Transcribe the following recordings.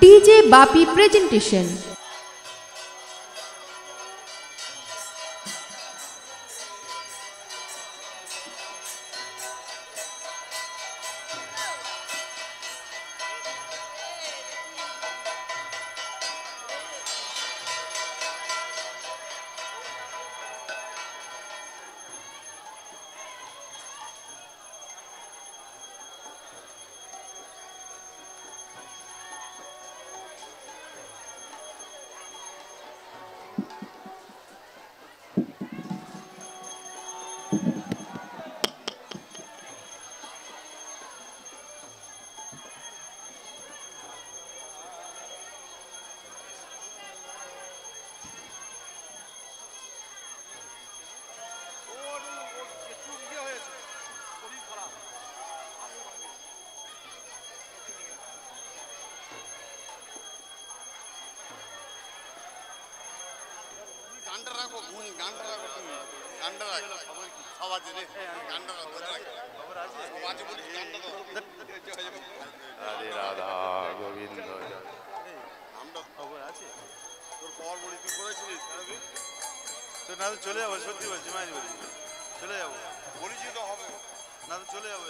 DJ বাপি presentation. গানটা রাখো, গানটা রাখো, তুমি গানটা রাখো, সব আছে রে, গানটা রাখো, খবর আছে বলি, গানটা দাও। রাধে রাধা গোবিন্দ, নামটা খবর আছে তোর? খবর বলি, তুই করেছিলিস তো না তো চলে যাবো, সত্যি বলছি, মাঝে বলছি চলে যাবো, বলেছি তো হবে না তো চলে যাবো।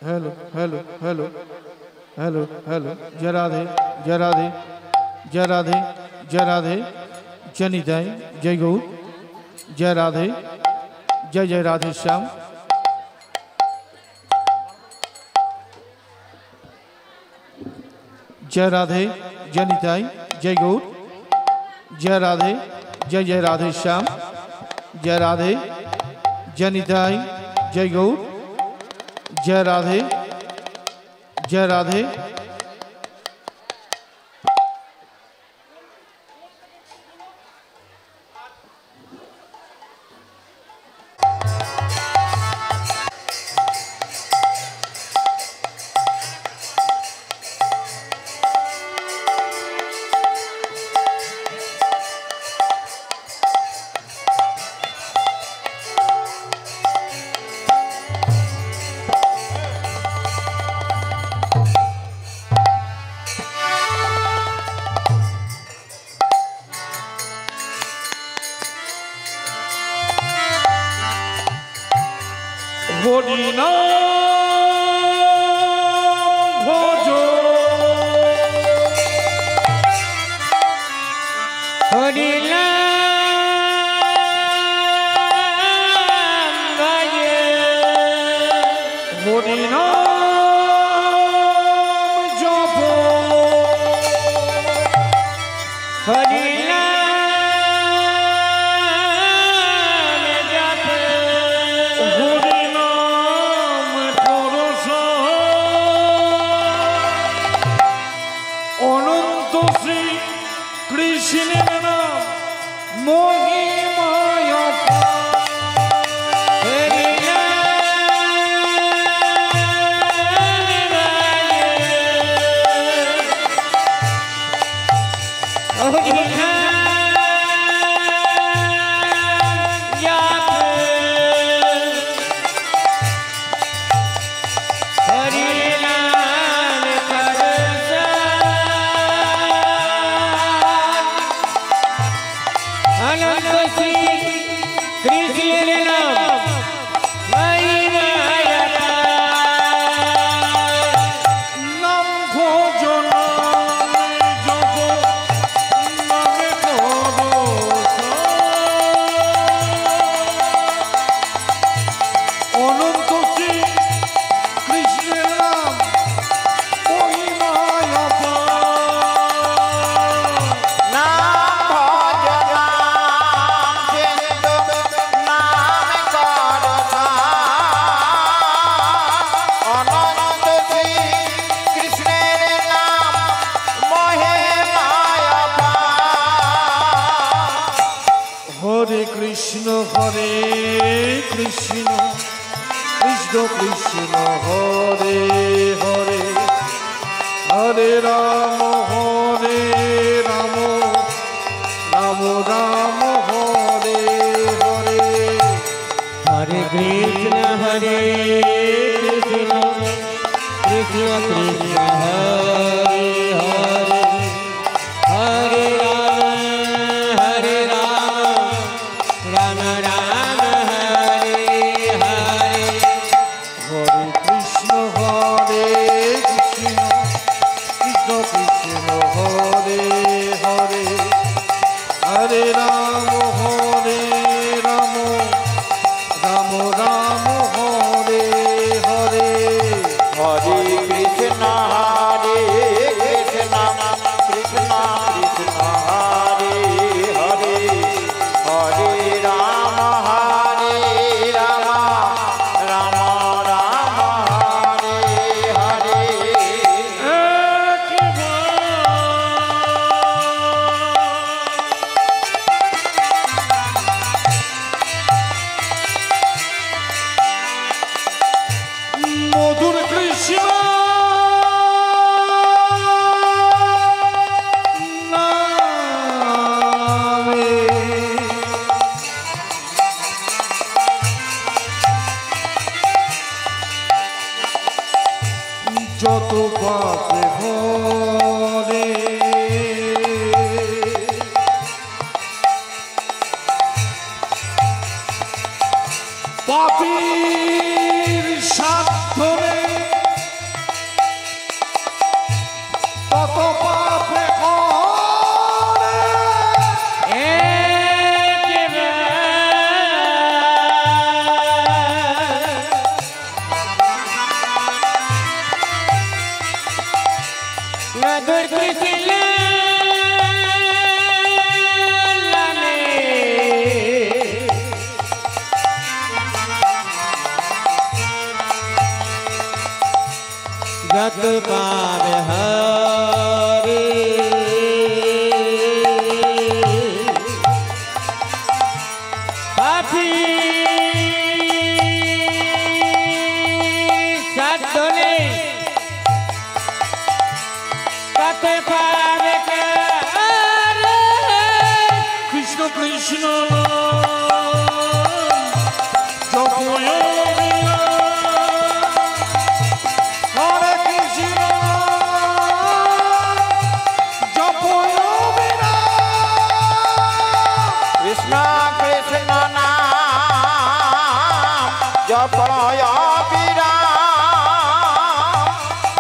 Hello hello hello hello hello जय राधे जय राधे जय राधे जय राधे जनिताई जय गौर जय राधे जय जय राधे श्याम जय राधे जनिताई जय गौर जय राधे जय जय राधे श्याम जय राधे जनिताई जय गौर जय राधे जय राधे পাপীর স্বার্থ নেই কৃষ্ণ জপয় হরে কৃষ্ণ জপয় কৃষ্ণ কৃষ্ণ নাম জপয় বিরাম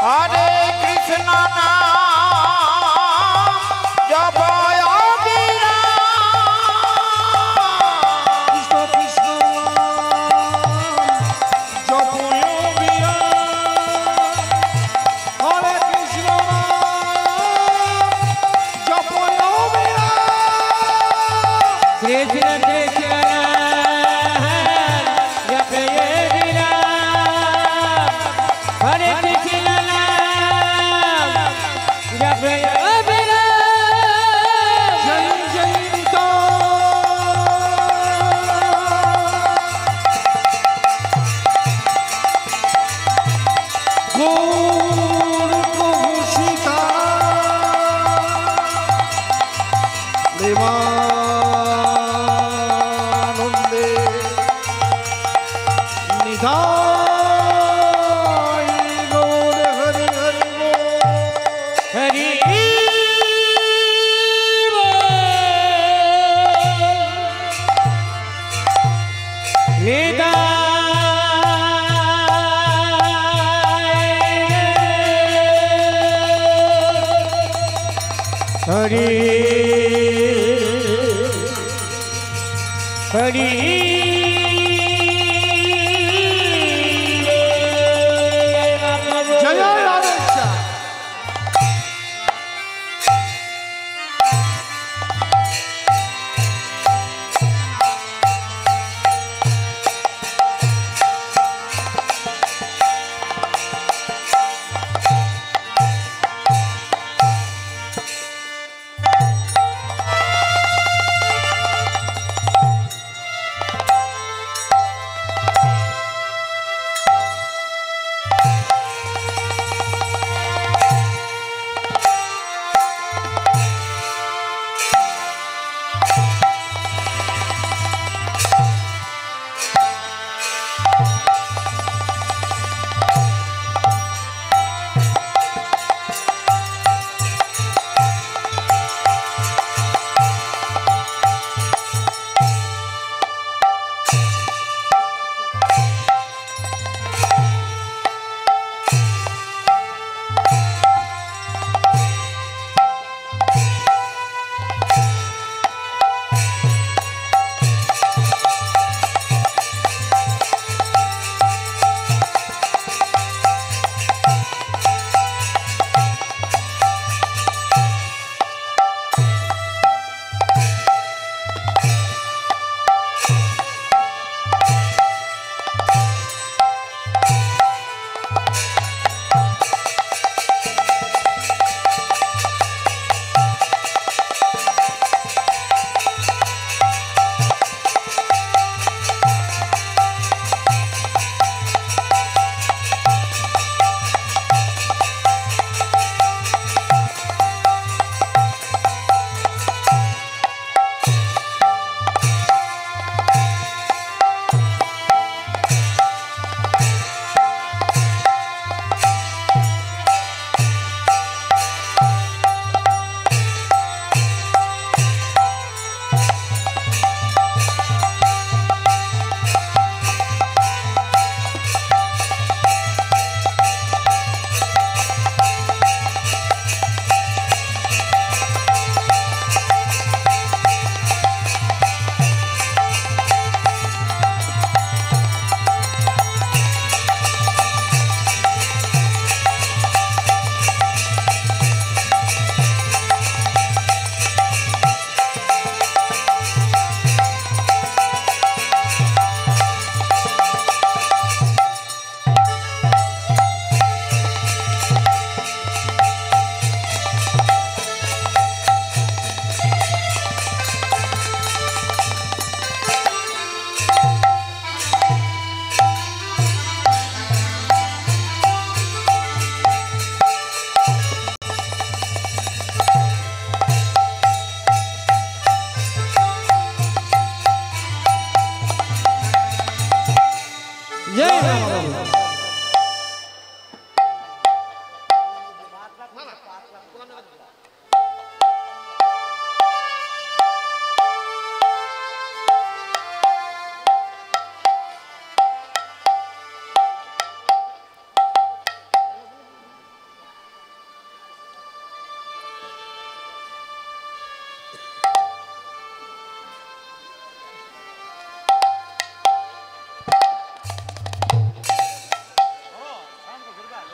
হরে কৃষ্ণ নাম জপয় বিরাম কৃষ্ণ কৃষ্ণ জপয় হরে কৃষ্ণ জপয় কৃষ্ণ কৃষ্ণ জপয় বিরাম হরে কৃষ্ণ নাম জপয় বিরাম জয় জয় নিতা গৌর প্রভু সীতা দেবানন্দে নিধাই গৌর হরি হরি হরি হরি হরি জয় রাধেশ্যাম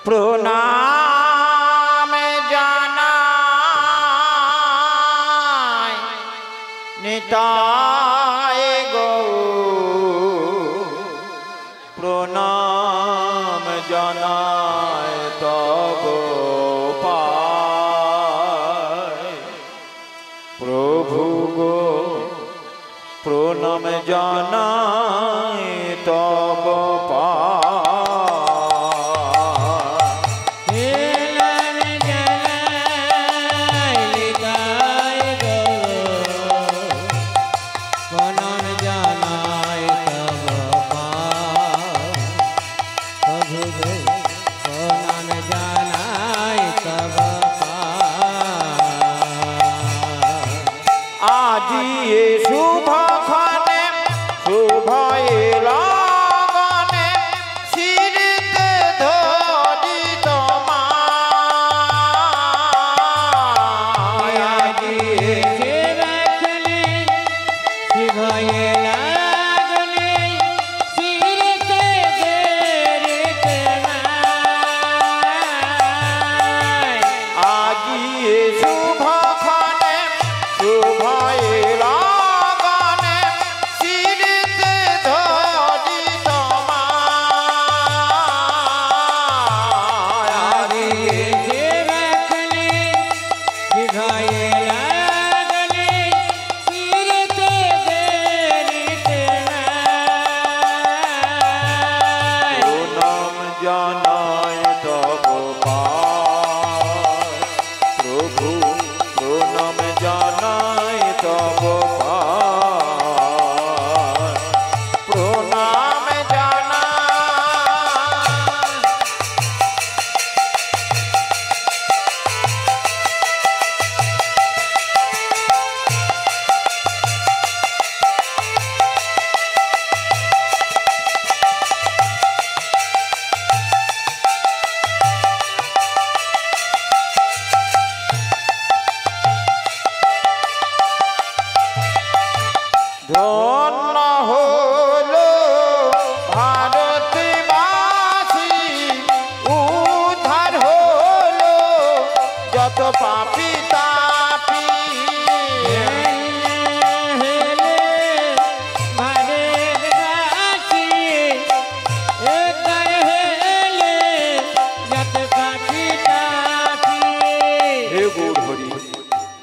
প্রণাম জানাই নিতাই গৌর, প্রণাম জানাই তব পায় প্রভু গো, প্রণাম জানাই তব পায়।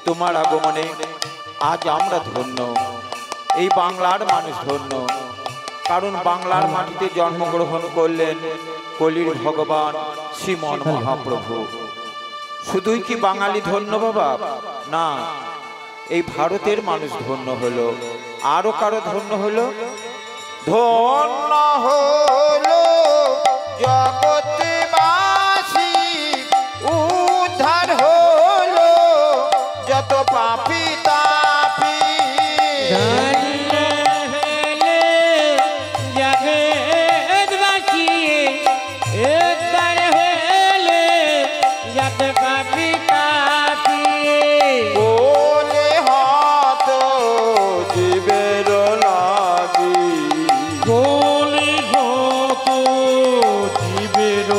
তোমার আগমনে আজ আমরা ধন্য, এই বাংলার মানুষ ধন্য, কারণ বাংলার মাটিতে জন্মগ্রহণ করলেন কলির ভগবান শ্রীমন মহাপ্রভু। শুধুই কি বাঙালি ধন্য বাবা? না, এই ভারতের মানুষ ধন্য হলো। আরো কারো ধন্য হলো? ধন্য হলো জগৎবাসী, উদ্ধার হলো যত পাপী তাপী। জগৎবাসী উদ্ধার হলো যত পাপী তাপী। বলে হাত জীবের লাগি, বলে হাত জীবের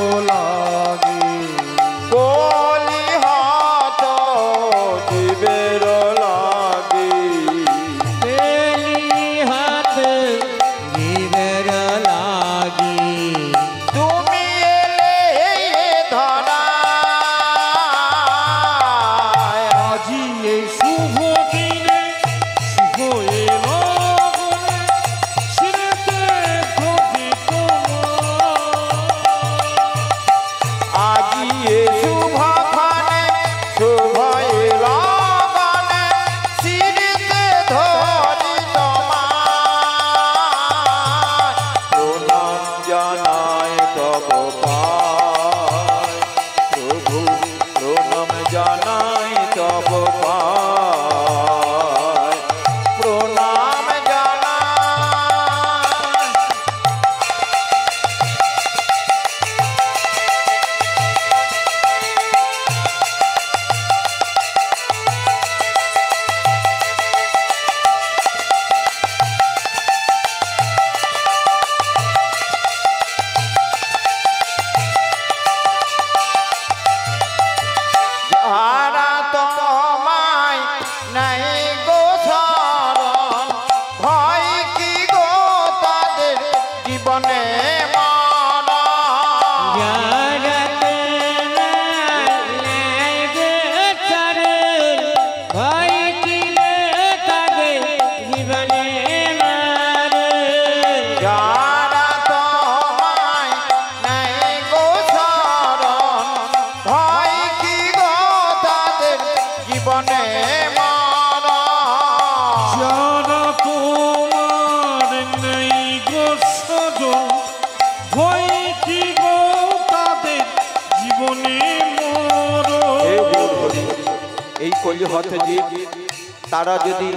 কলিহত জীব তারা যদি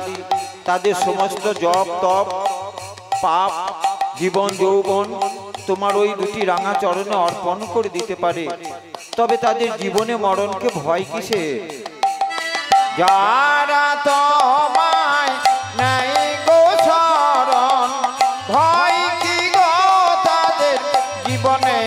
তাদের সমস্ত জপ তপ পাপ জীবন যৌবন তোমার ওই দুটি রাঙা চরণে অর্পণ করে দিতে পারে, তবে তাদের জীবনে মরণকে ভয় কিসে? যারা তোমায় নাই গো শরণ, ভয় কি গো তাদের জীবনে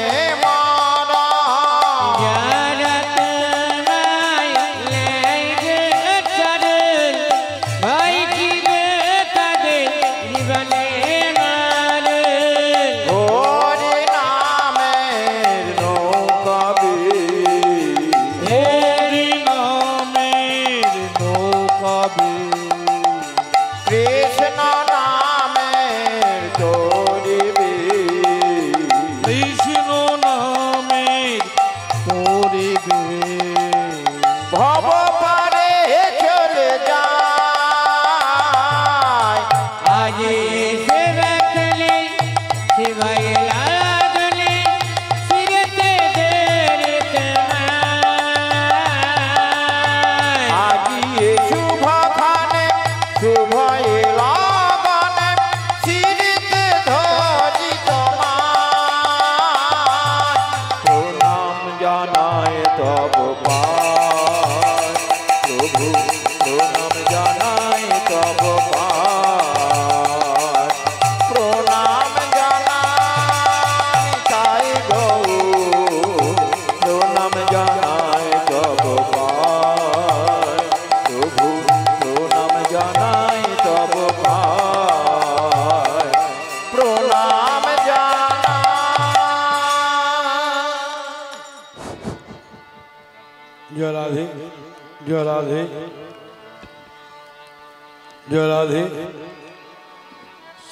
राधे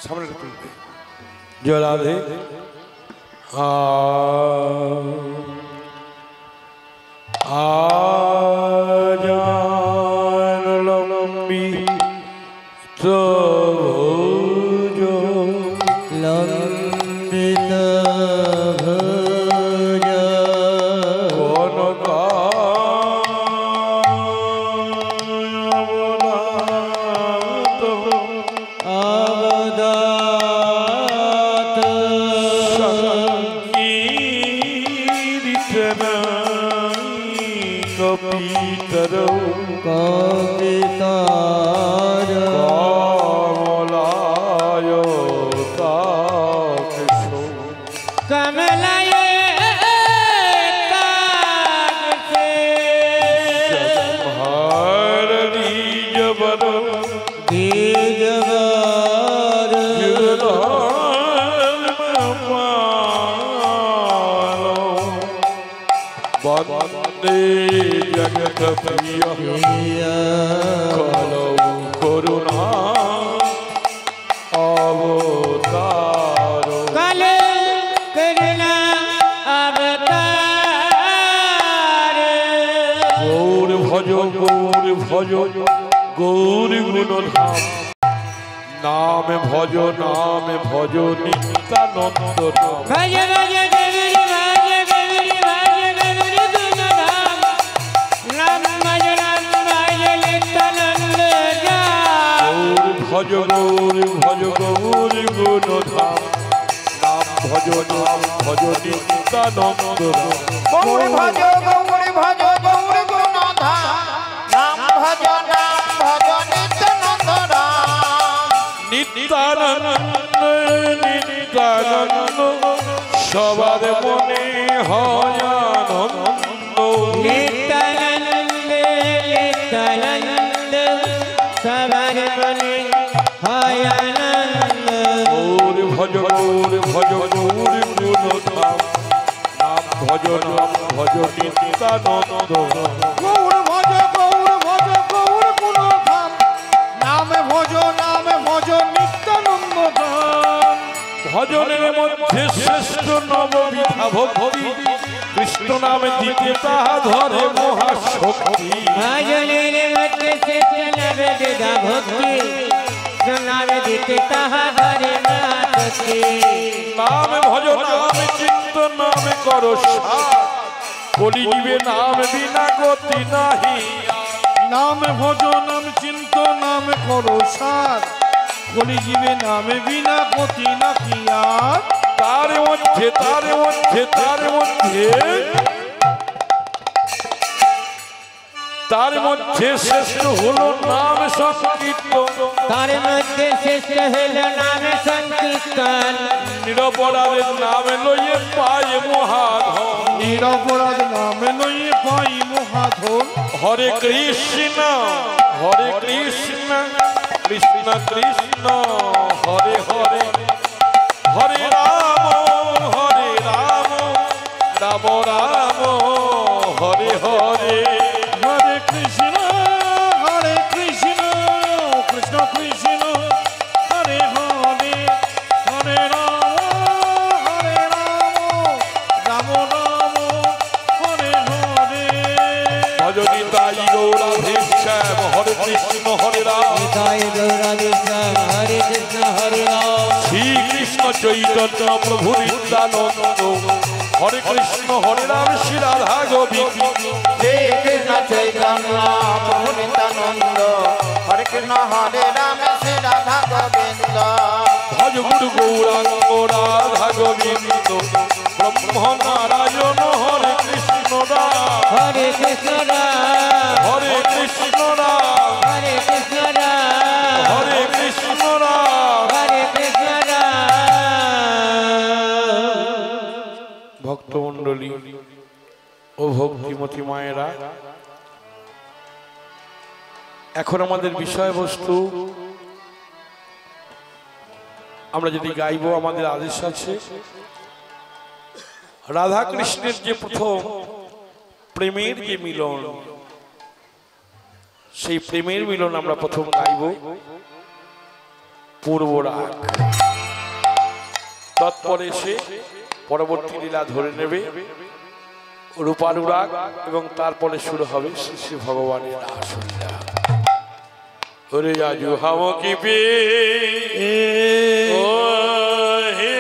सामने जय राधे आजान लंबी भोजो लंबित भोजो कौन का जगत प्रिय कलो करुणा अवतारो कलो करुणा अवतार गौर भजो गौर गुणधाम नाम भजो नित्यानंद भज भज भज गौर गुणधाम नाम भजो नित्यानंद गौर भज गौर गुणधाम नाम भज नित्यानंद सबार मने হয় আনন্দ नित्यानंद सबार मने হয় আনন্দ गौर भज गौर गुणधाम नाम भज नित्यानंद गौर भज गुणधाम नाम भज नित्यानंद भजনের মধ্যে শ্রেষ্ঠ নববিধা ভক্তি কৃষ্ণ নামে দিতে তাহা ধরে মহাশক্তি ভজনের মধ্যে শ্রেষ্ঠ নববিধা ভক্তি নামে দিতে তাহা ধরে মহাশক্তি নাম ভজ নামে চিত্ত নামে করো সার কলি জীবে নাম বিনা গতি নাহি নাম ভজ নাম চিন্ত নাম করো সার বলি জীবে নামে বিনা গতি নাকি আর তার মধ্যে শ্রেষ্ঠ হলো নাম সংকীর্তন তার মধ্যে শ্রেষ্ঠ হল নাম সংকীর্তন নিরপরাধের নাম লইয়ে পায় মহাধন নিরপরাধ নামে লইয়ে পাই মহাধন হরে কৃষ্ণ কৃষ্ণ কৃষ্ণ হরে হরে হরে রাম রাম রাম হরে হরে হরে কৃষ্ণ কৃষ্ণ কৃষ্ণ হরে হরে হরে রাম রাম রাম হরে হরে ভজনি তাই গৌরাধে শ্যাম হরে কৃষ্ণ হরে রাম তাই গৌরাধেশ্যাম হরে কৃষ্ণ হরে রাম শ্রীকৃষ্ণ চৈতন্য প্রভু নিত্যানন্দ হরে কৃষ্ণ হরে রাম শ্রী রাধা গোবিন্দ শ্রী কৃষ্ণ চৈতন্য প্রভু নিত্যানন্দ হরে কৃষ্ণ হরে রাম শ্রী রাধা গোবিন্দ ভজ গুরু গৌরাঙ্গ রাধা গোবিন্দ ব্রহ্ম নারায়ণ হরে কৃষ্ণ রাম হরে কৃষ্ণ রাম হরে কৃষ্ণ রাম হরে কৃষ্ণ রাম হরে কৃষ্ণ রাম হরে কৃষ্ণ রাম ভক্তমণ্ডলী ও ভক্তিমতী মায়েরা, এখন আমাদের বিষয়বস্তু আমরা যদি গাইব আমাদের আদেশ আছে। রাধা কৃষ্ণের যে প্রথম প্রেমের যে মিলন, সেই প্রেমের মিলন আমরা প্রথম গাইব পূর্ব রাগ, তৎপরে সে পরবর্তী লীলা ধরে নেবে রূপানুরাগ এবং তারপরে শুরু হবে শ্রী শ্রী ভগবানের রাসলীলা। ওরে আজু হাম কি পে ও হে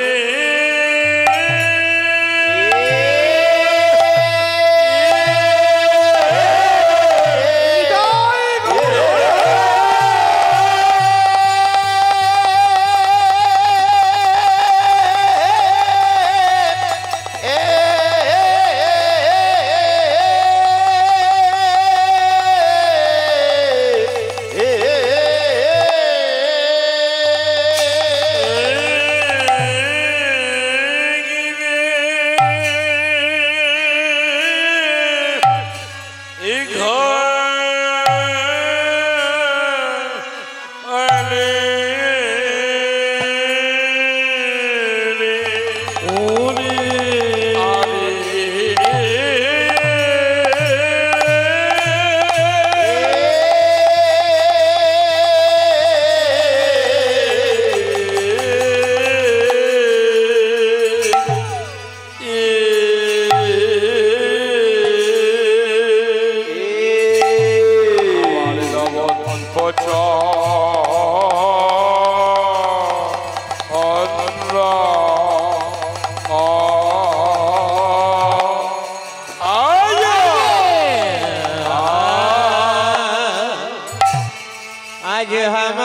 आज हम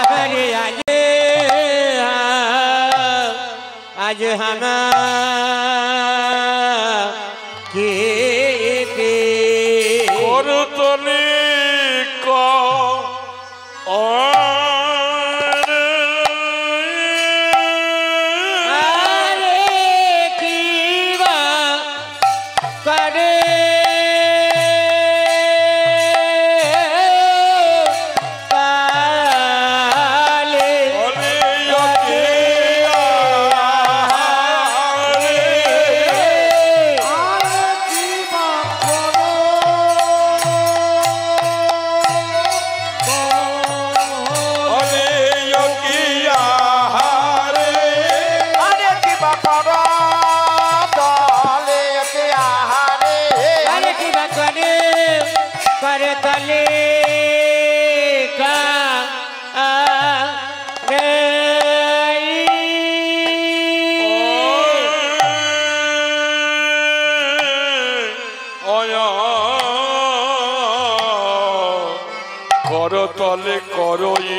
अरे अरे आज हम और तले का করতলে করই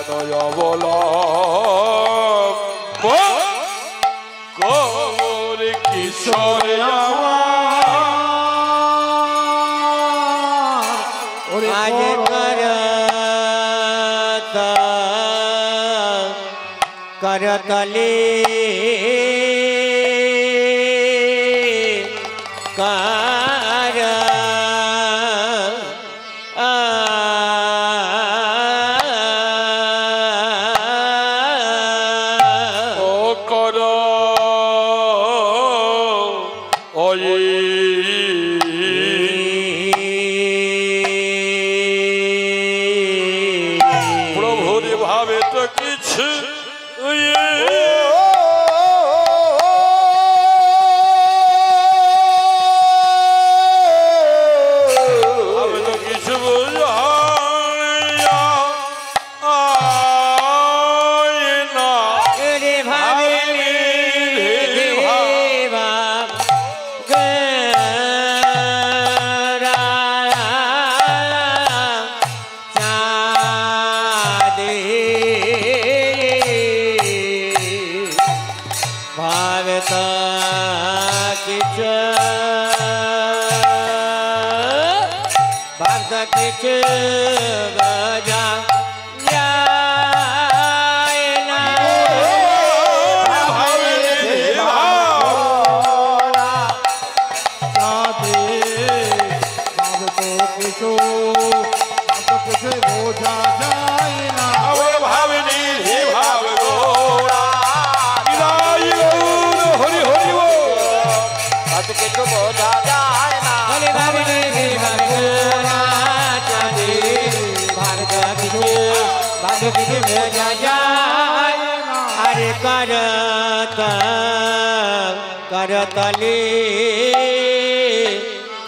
দয়া বলা কর কিশোর आज करतले প্রভুরে ভাবে তো কিছু বাদ কিছু বোঝা যায় না বোঝা যায় না আমার ভাবিনি হে ভাব গোরা বিদায় গৌর হরি হরি কত কিছু বোঝা যায় না বলে ভাবিনি হে ভাব গোরা চাঁদে ভারত কিছু বাদ কিছু বোঝা যায় আরে করতলে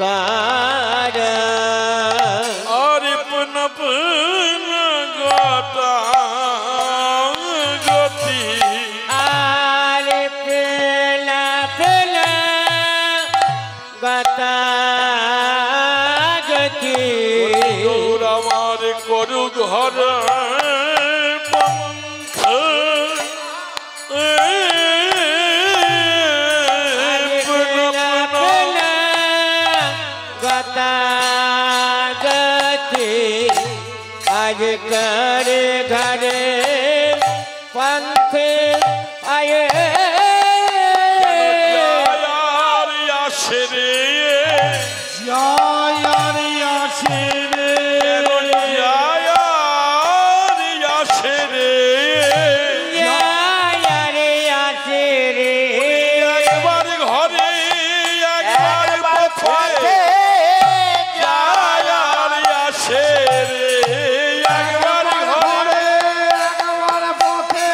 কার আরে পুন পুন গোটা গতি আরে প্রেলা প্রেলা গতা গতি গৌর আমার করু ঘর পন্থ প্রেলা প্রেলা গতা গতি আজ করে ঘরে पंथ आए यार याशे रे यार याशे रे यार याशे रे यार आसे रे एक बार घरे एक बार पथे यार याशे रे एक बार घरे একবার পথে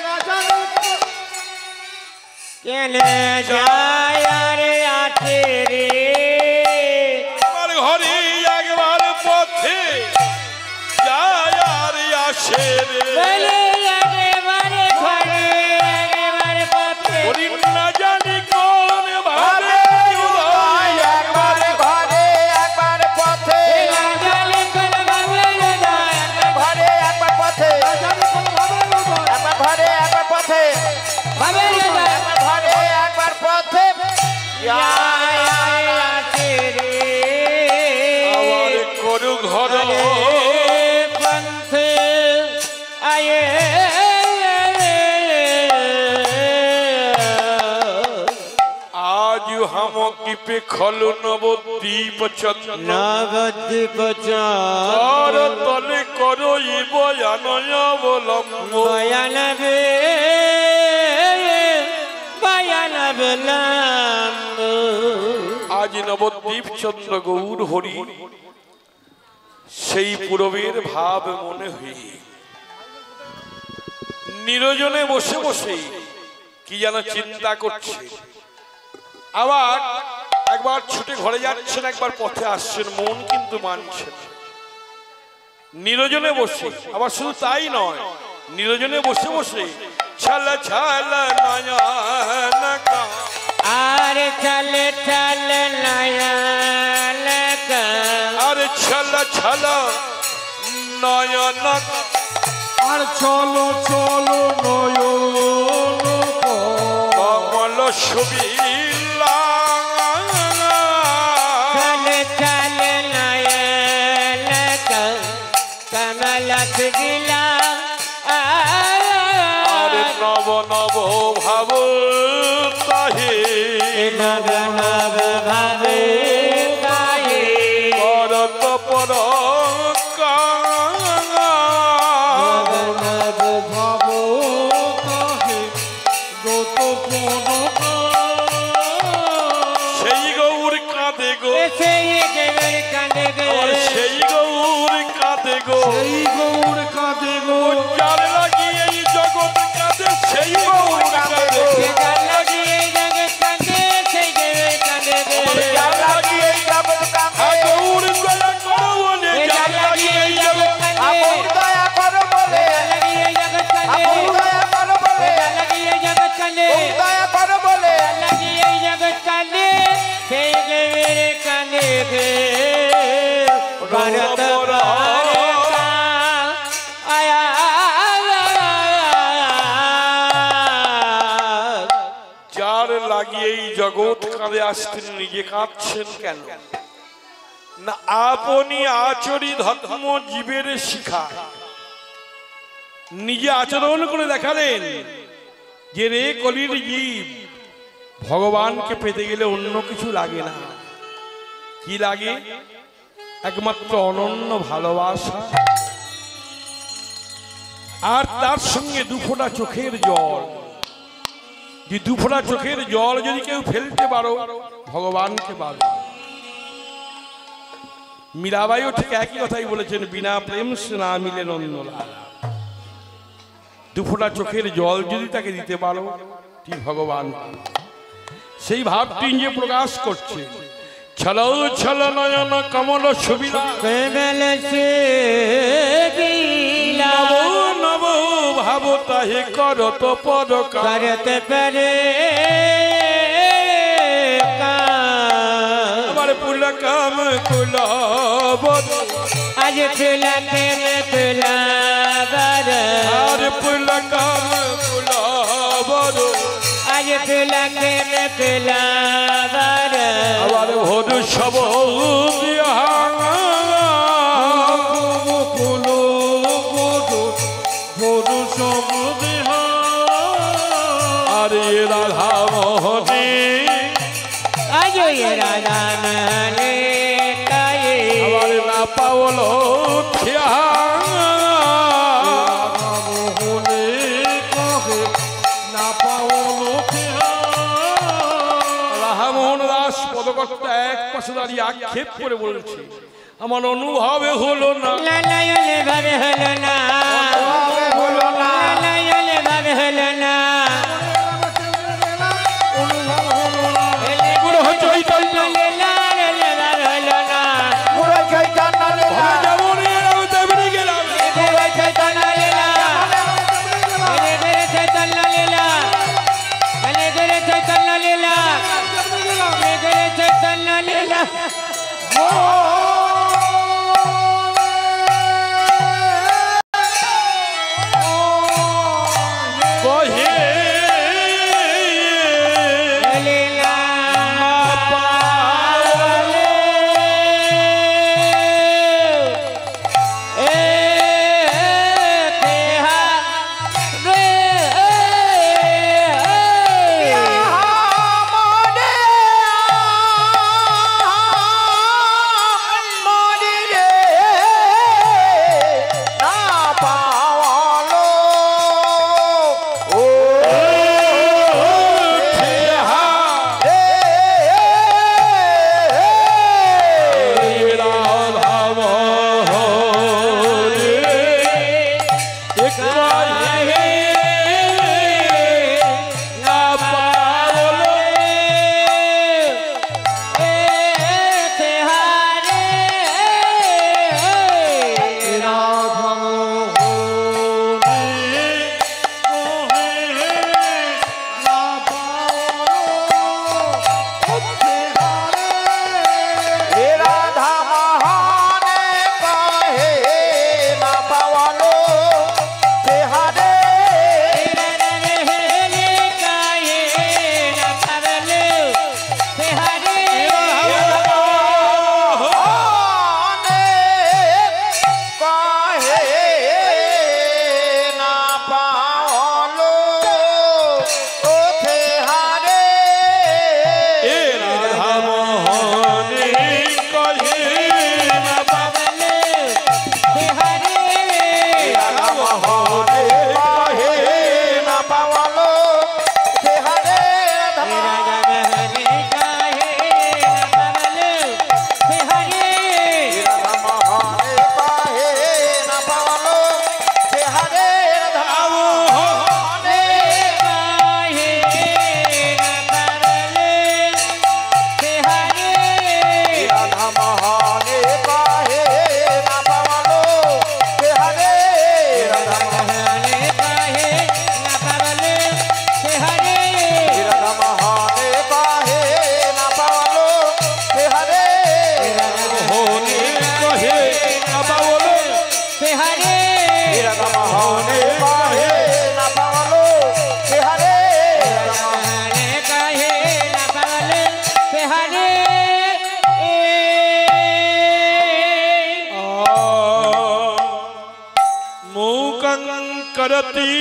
না জানি केले जाय रे आसे रे একবার ঘরে একবার পথে यार याशे रे बोले आगे बारे घरे आगे बारे पथे ওরি না জানি কোন ভাবে উদয় একবার ঘরে একবার পথে जाने कोन बाबले जाय ঘরে একবার পথে একবার ঘরে একবার পথে बाबले जाय একবার ঘরে একবার পথে आय आसे रे আমার করু ঘর पंथ आए आज हम की पे खलु नवद्वीप चंद्र नवद्वीप और तले करो ई बयानय अवलंब बयान बेलम्ब आज नवद्वीप चंद्र गौर हरि সেই পূরবের ভাব মনে হই নিরজনে বসে বসে কি যেন চিন্তা করছে আবার একবার ছুটে ঘরে যাচ্ছেন একবার পথে আসছেন মন কিন্তু মানছেন নিরজনে বসে আবার শুধু তাই নয় নিরজনে বসে বসে ছালা ছালা নয়ন কা आरे चले चले नयन का আরে ছালা ছালা নয়ন আর চলো চলো নয়ন কমল সুবিলা चले चले नयन का कमल गिला আরে নব নব ভাব তাহে नव नव भावे गाये করত পর নব ভাব কাহে গত সেই গৌর কাঁদে গো ऐसे ये केवल कांदे আমার गए সেই গৌর কাঁদে গো সেই গৌর কাঁদে গো যার লাগি এই জগৎ কাঁদে সেই গৌর কাঁদে ये जान लगी ये जगत कांदे से केवल कांदे गए যার লাগি এই জগৎ কাঁদে গৌর দয়া করো বলে ये যার जान লাগি लगी এই ये জগৎ जगत আপন कांदे দয়া করো বলে जान लगी ये जगत कांदे আপন দয়া করো বলে जान लगी ये जगत कांदे দয়া করো বলে जान लगी ये जगत कांदे से केवल कांदे गए भरत भारत आया যার লাগিয়ে এই জগৎ কাঁদে আসতেন নিজে কাঁদছেন কেন না আপনি আচরি ধর্ম জীবের শিখা নিজে আচরণ করে দেখালেন যে রে কলির জীব ভগবানকে পেতে গেলে অন্য কিছু লাগে না, কি লাগে? একমাত্র অনন্য ভালোবাসা আর তার সঙ্গে দুফোঁটা চোখের জল। যে দুফোঁটা চোখের জল যদি কেউ ফেলতে পারো ভগবানকে পাবে। মীরাবাইও ঠিক একই কথাই বলেছেন, বিনা প্রেম সে না মিলে নন্দলালা। দুফোঁটা চোখের জল যদি তাকে দিতে পারো ঠিক ভগবান। সেই ভাবটি যে প্রকাশ করছে, ছল ছল নয়ন কমল সুবিধা নব ভাব তাহে করত পদ করতে পারে আমার পুলকম কুল আজ পুলকে পুলাবার আর পুলকম কুল আজ পুলকে পুলাবার আবার ভোর সব আরে রাধা মোহনে আজ রাধা মোহনে আবার না পাওলো রাধামোহন দাস পদকর্তা এক পাশে দাঁড়িয়ে আক্ষেপ করে বলছে, আমার অনুভবে হলো না, ভাবে হলো না, ভাবে হলো না। करती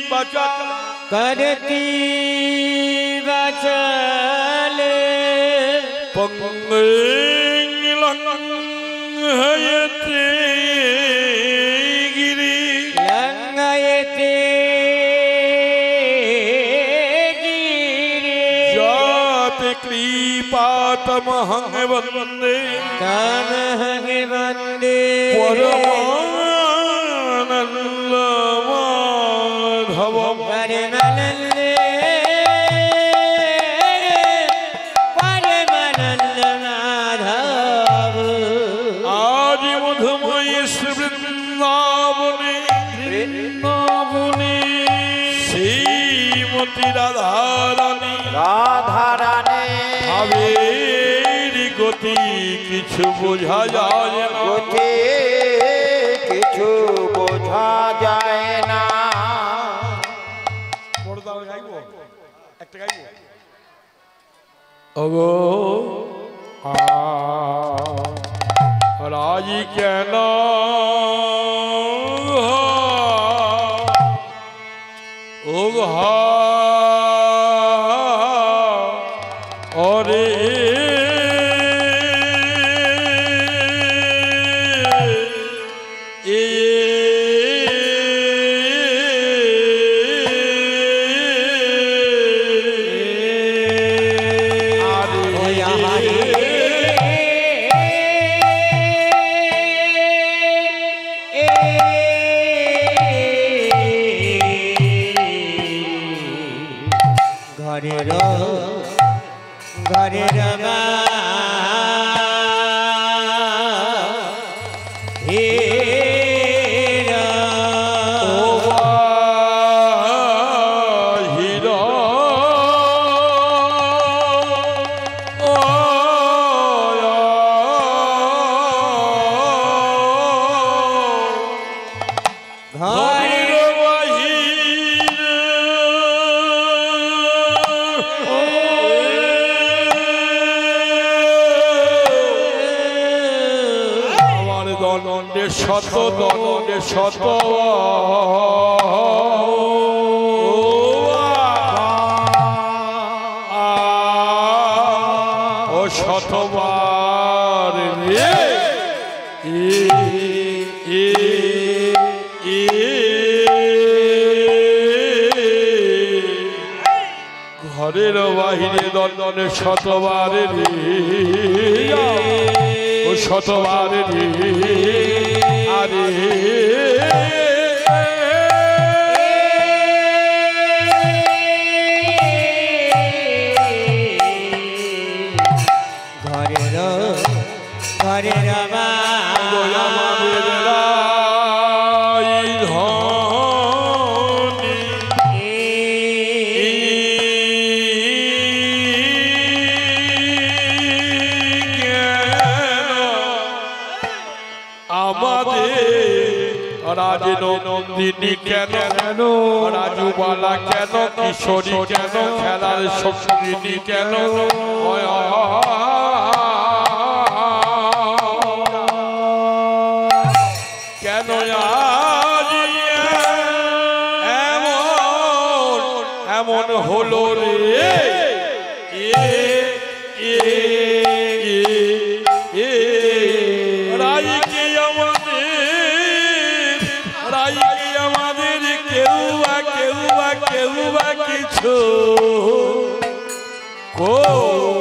बचन करती बचल पंगलंघयते गिरि लंघयते गिरि जाते कृपातमहं वन्दे तमहं वन्दे परमानन्द माधवम् परमानन्दे परमानन्द माधव आदि मधुमय वृन्दावने श्रीमती राधारानी ভাবের গতি কিছু বোঝা যায় না গতি কিছু বোঝা যায় না। ওগো রাজি কেন ওগো ওরে ঘরের মা হে শত দণ্ডে শত ও শতবার রে ঘরের বাহিরে দণ্ডে শতবার রে ও শতবার রে আরে ঘরের মা রাজনন্দিনী কেন কেন রাজুবালা কেন কিশোরী কেন খেলার সঙ্গিনী কেন কেন এমন এমন হলো রে কিছু করে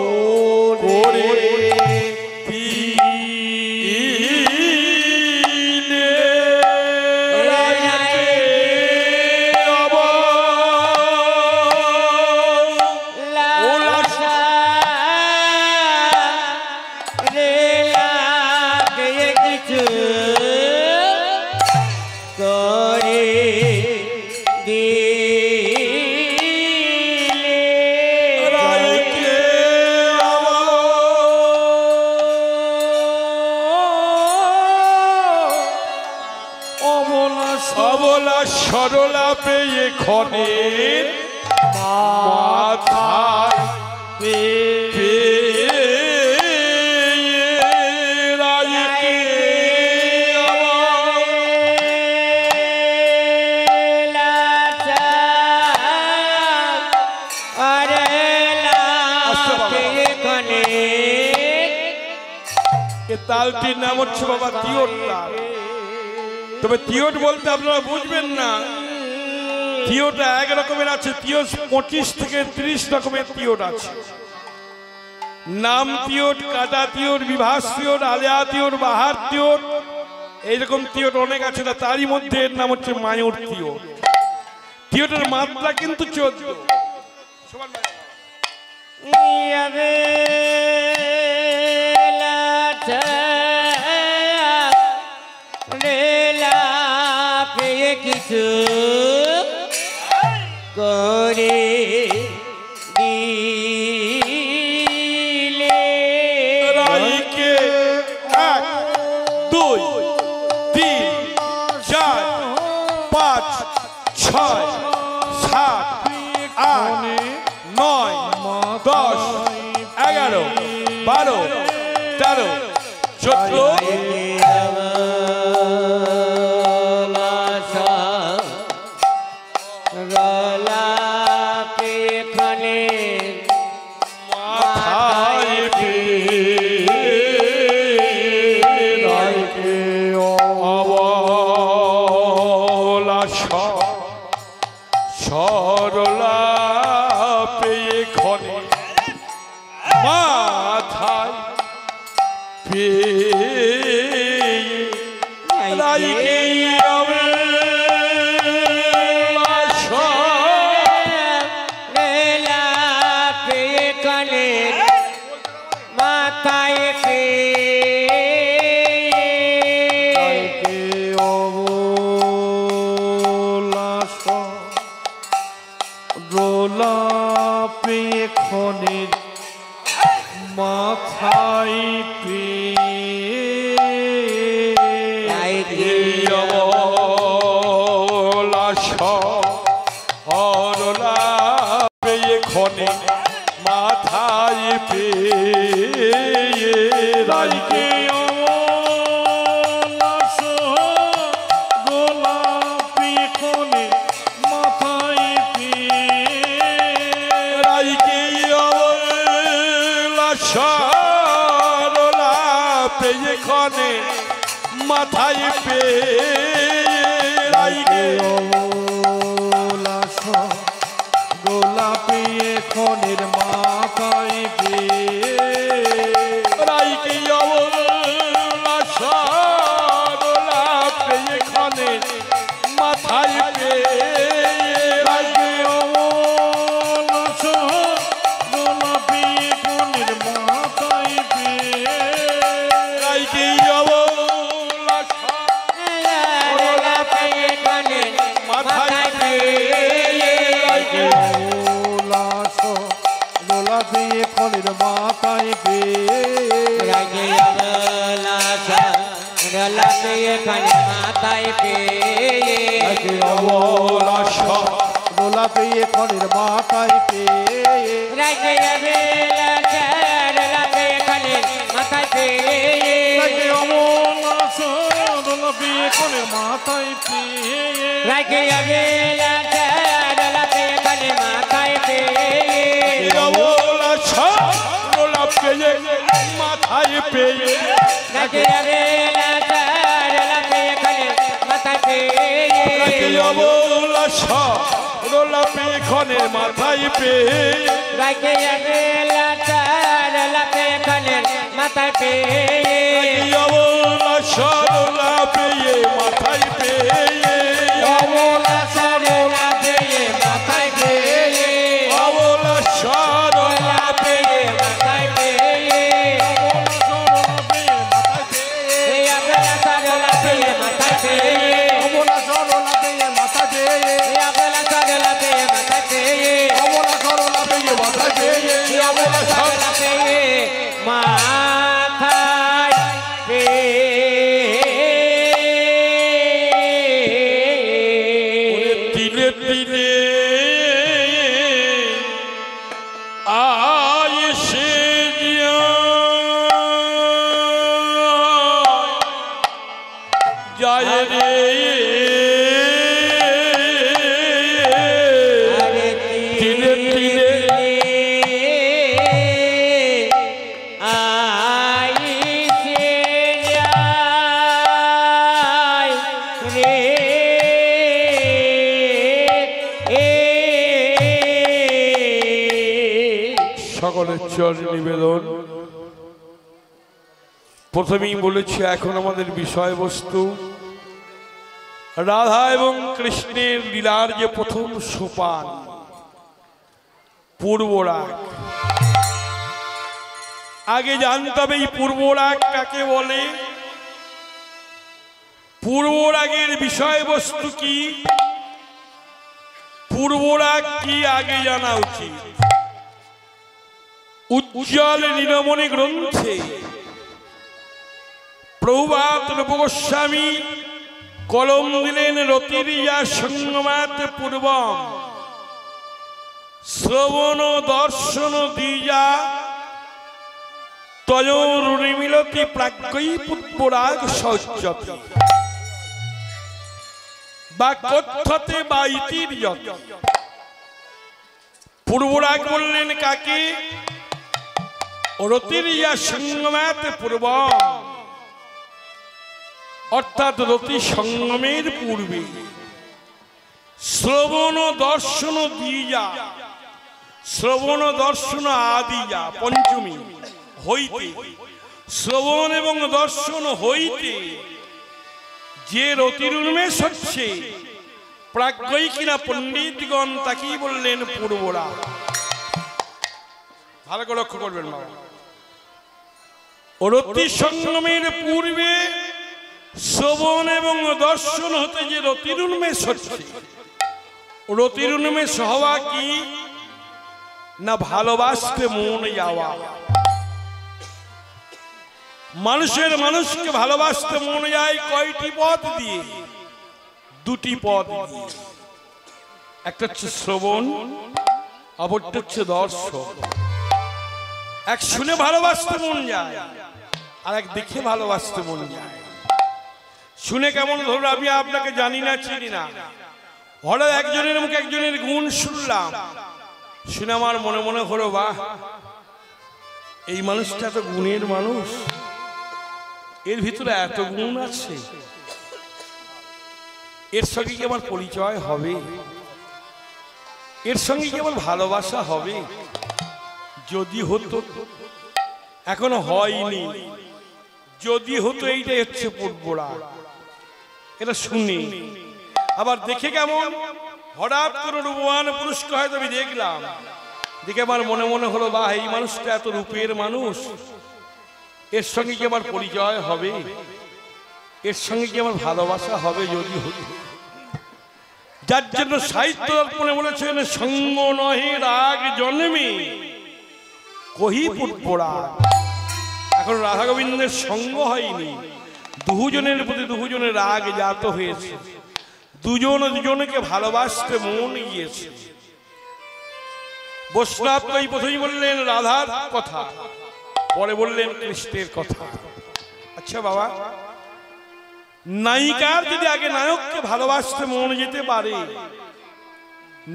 সরলা পেয়ে ক্ষণের মাথায় কানে এ তালটির নাম হচ্ছে বাবা তিওট তাল। তবে তিওট বলতে আপনারা বুঝবেন না, তিওটা এক রকমের আছে, তিওট 25 থেকে 30 রকমের তিওট আছে। নাম তিওট, কাটা তিওট, বিভাস তিওট, আলেয়া তিওট, বাহার তিওট, এইরকম তিওট অনেক আছে। না তারই মধ্যে এর নাম হচ্ছে মায়ূর তিওট। তিওটের মাত্রা কিন্তু 14। কিছু করে দিলে রাইকে 1 2 3 4 5 6 7 8 9 10 11 12 13 14 সরলা পেয়ে ক্ষণে মাথায় পেয়ে রাইকে মাথায় রোলা পেয়ে ক্ষণের মাথায় হরলা পেয়ে ক্ষণে মাথায় পেয়ে রাইকে সরলা পেয়ে ক্ষণে মাথায় পেয়ে রাইকে গোলা পেয়ে ক্ষণের মাথায় রাইকে সরলা পেয়ে ক্ষণে মাথায় পেয়ে রাইকে ক্ষণের মাথায় গোলা পেয়ে খনির মাথায় মাথায় পেয়ে রোলা পেয়ে খনের মাথায় পেয়ে সরলা পেয়ে মাথায় পেয়ে অবলা সরলা পেয়ে মাথায় পেয়ে অবলা সরলা পেয়ে মাথায় পেয়ে অবলা সরলা পেয়ে মাথায় পেয়ে অবলা সরলা পেয়ে মাথায় পেয়ে অবলা সরলা পেয়ে মাথায় পেয়ে অবলা সরলা পেয়ে মাথায় পেয়ে অবলা সরলা পেয়ে মাথায় পেয়ে গুরুচরণে নিবেদন। প্রথমেই বলেছি এখন আমাদের বিষয়বস্তু রাধা এবং কৃষ্ণের লীলার যে প্রথম সোপান পূর্বরাগ। আগে জানতে হবে এই পূর্বরাগ কাকে বলে, পূর্বরাগের বিষয়বস্তু কি, পূর্বরাগ কি আগে জানা উচিত। উজ্জ্বল নীলমণি গ্রন্থে প্রভুপাদ রূপ গোস্বামী কলম দিলেন রতিরিয়া সঙ্গমাত পূর্বম শ্রবণ দর্শন দ্বিজা তয়োরুণি মিলতি প্রাজ্ঞৈ পূর্বরাগ সহ্যতি বা কথ্যতে বা ইতির্যত। পূর্বরাগ বললেন কাকে, রতিরিয়া সঙ্গমাত পূর্বম, অর্থাৎ রতি সঙ্গমের পূর্বে শ্রবণ দর্শন দ্বিজা, শ্রবণ দর্শন আদিজা পঞ্চমী হইতে, শ্রবণ এবং দর্শন হইতে যে রতির উন্মেষ হচ্ছে প্রাজ্ঞই কিনা পণ্ডিতগণ তাকেই বললেন পূর্বরাগ। ভালো করে লক্ষ্য করবেন বাবা, রতি সঙ্গমের পূর্বে শ্রবণ এবং দর্শন হতে যে রতির উন্মেষ হচ্ছে, রতির উন্মেষ হওয়া কি না ভালোবাসতে মন যাওয়া। মানুষের মানুষকে ভালোবাসতে মন যায় কয়টি পথ দিয়ে, দুটি পথ দিয়ে। একটা হচ্ছে শ্রবণ, অপরটা হচ্ছে দর্শন। এক শুনে ভালোবাসতে মন যায়, আর এক দেখে ভালোবাসতে মন যায়। শুনে কেমন, ধরুন আমি আপনাকে জানি না চিনি না, হঠাৎ একজনের মুখে একজনের গুণ শুনলাম, শুনে আমার মনে মনে হলো বাহ এই মানুষটা তো গুণের মানুষ, এর ভিতরে এত গুণ আছে, এর সঙ্গে কি আমার পরিচয় হবে, এর সঙ্গে কি আমার ভালোবাসা হবে। যদি হতো, এখনো হয়নি, যদি হতো এইটাই হচ্ছে পূর্বরাগ। এটা শুনি, আবার দেখে কেমন, হঠাৎ কোনো রূপবান পুরুষকে হয়তো আমি দেখলাম, দেখে আমার মনে মনে হলো বাহ এই মানুষটা এত রূপের মানুষ, এর সঙ্গে কি আমার পরিচয় হবে, এর সঙ্গে কি আমার ভালোবাসা হবে যদি হতো। যার জন্য সাহিত্য দর্পণে বলেছেন সঙ্গ নহে রাগ জন্মে কহি পূর্বরাগ। এখন রাধা গোবিন্দের সঙ্গ হয়নি, দুজনের প্রতি দুজনের রাগ জাত হয়েছে, দুজন দুজনকে ভালোবাসতে মন গিয়েছে। বৈষ্ণব এই প্রথমেই বললেন রাধার কথা, পরে বললেন কৃষ্ণের কথা। আচ্ছা বাবা, নায়িকার যদি আগে নায়ককে ভালোবাসতে মন যেতে পারে,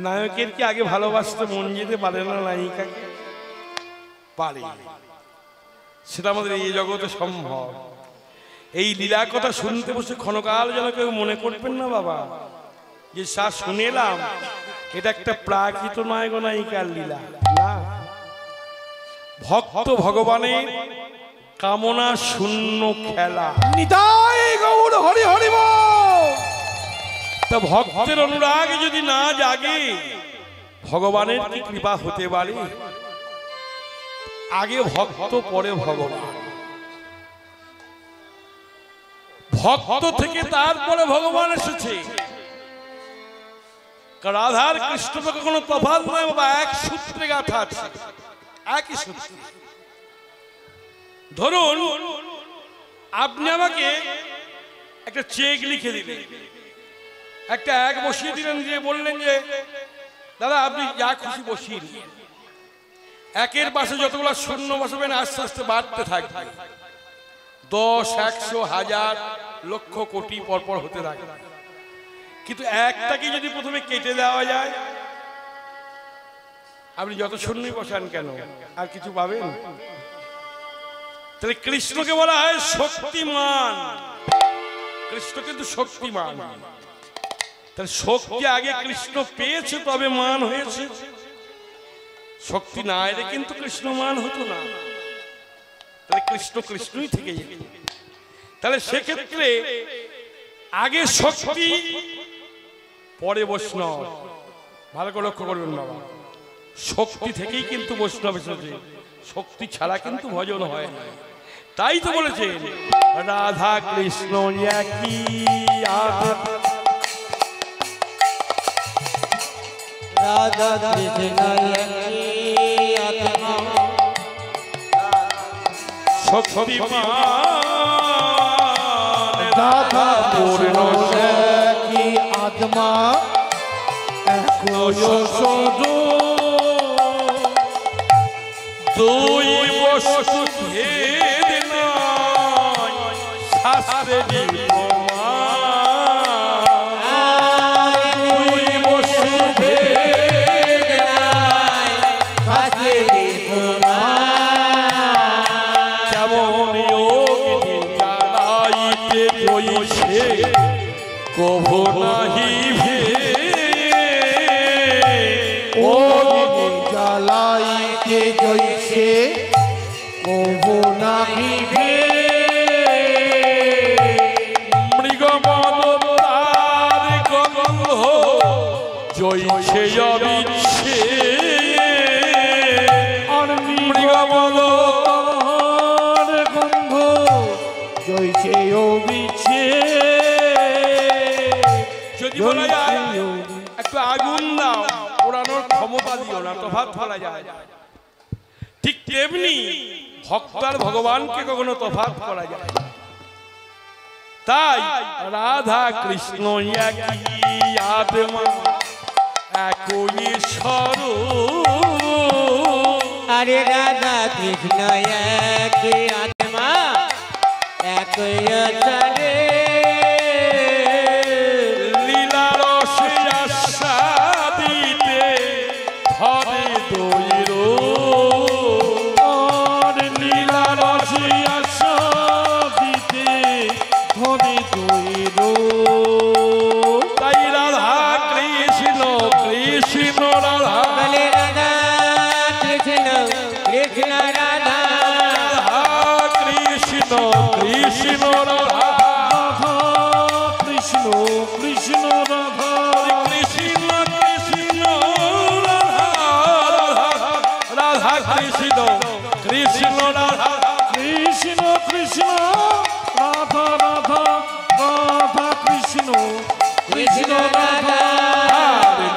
নায়কের কি আগে ভালোবাসতে মন যেতে পারে না নায়িকাকে? পারে, সেটা আমাদের এই জগতে সম্ভব। এই লীলা কথা শুনতে বসে ক্ষণকাল যেন কেউ মনে করবেন না বাবা যে সা শুনেলাম এটা একটা প্রাকৃত নায়ক নায়িকার লীলা না, ভক্ত ভগবানের কামনা শূন্য খেলা। নিতাই গৌর হরি হরি বল। তা ভক্তের অনুরাগ যদি না জাগে ভগবানের কি কৃপা হতে পারে? আগে ভক্ত পরে ভগবান, ভক্ত থেকে তারপরে ভগবান এসেছে। রাধার কৃষ্ণ তো কোনো তফাৎ নয় বাবা, এক সূত্রে গাঁথা আছে, একই সূত্রে। ধরুন আপনি আমাকে একটা চেক লিখে দিলেন, একটা এক বসিয়ে দিলেন, দিয়ে বললেন যে দাদা আপনি যা খুশি বসিয়ে দিন, একের পাশে যতগুলো শূন্য বসাবেন আস্তে আস্তে বাড়তে থাকবে, 10, 100, 1000, লক্ষ, কোটি পরপর হতে থাকবে। কিন্তু একটাকে যদি প্রথমে কেটে দেওয়া যায়, আপনি যত শূন্যই বসান কেন আর কিছু পাবেন? তাহলে কৃষ্ণকে বলা হয় শক্তিমান। কৃষ্ণ কিন্তু শক্তিমান। তাহলে শক্তি আগে কৃষ্ণ পেয়েছে তবে মান হয়েছে। শক্তি না এলে কিন্তু কৃষ্ণমান হতো না, তাহলে কৃষ্ণ কৃষ্ণই থেকে যেত। তাহলে সেক্ষেত্রে আগে শক্তি পরে বৈষ্ণব। ভালো করে লক্ষ্য করবেন বাবা, শক্তি থেকেই কিন্তু বৈষ্ণব এসেছে, শক্তি ছাড়া কিন্তু ভজন হয় না। তাই তো বলেছেন রাধা কৃষ্ণ একই রাধা কৃষ্ণ একই আত্মা শক্তিমান রাধা পূর্ণ একই আত্মা একই স্বরূপ দুই বস্তু ভেদ নাই শাস্ত্রে বিদ্যমান। দুই বস্তু ভেদ নাই শাস্ত্রে বিদ্যমান। যেমন অগ্নি জ্বালাইতে জইছে কভু নাহি অগ্নি জ্বালাইতে জইছে কভু নাহি মৃগমতার গন্ধ জইছে অবিচ্ছে আর মৃগমতার গন্ধ জইছে অবিচ্ছে। যদি বলা যায় একটু আগুন দাও, পোড়ানোর ক্ষমতা দিও না, তফাৎ ফেলা যায়। ঠিক তেমনি ভক্ত আর ভগবানকে কখনো তফাৎ করা যায়। তাই রাধা কৃষ্ণ একই আত্মা একই স্বরূপ। আরে রাধা কৃষ্ণ একই আত্মা একই আচারে লীলা রসে আস্বাদিতে ধরে দইর আর লীলা রসে আস্বাদিতে ধরে দইর। তাই রাধা কৃষ্ণ কৃষ্ণ রাধা বলে রাধা কৃষ্ণ কৃষ্ণ রাধা রাধা কৃষ্ণ কৃষ্ণ রাধা রাধা কৃষ্ণ কৃষ্ণ রাধা কৃষ্ণ কৃষ্ণ রাধা রাধা কৃষ্ণ কৃষ্ণ রাধা কৃষ্ণ কৃষ্ণ রাধা রাধা রাধা কৃষ্ণ কৃষ্ণ রাধা।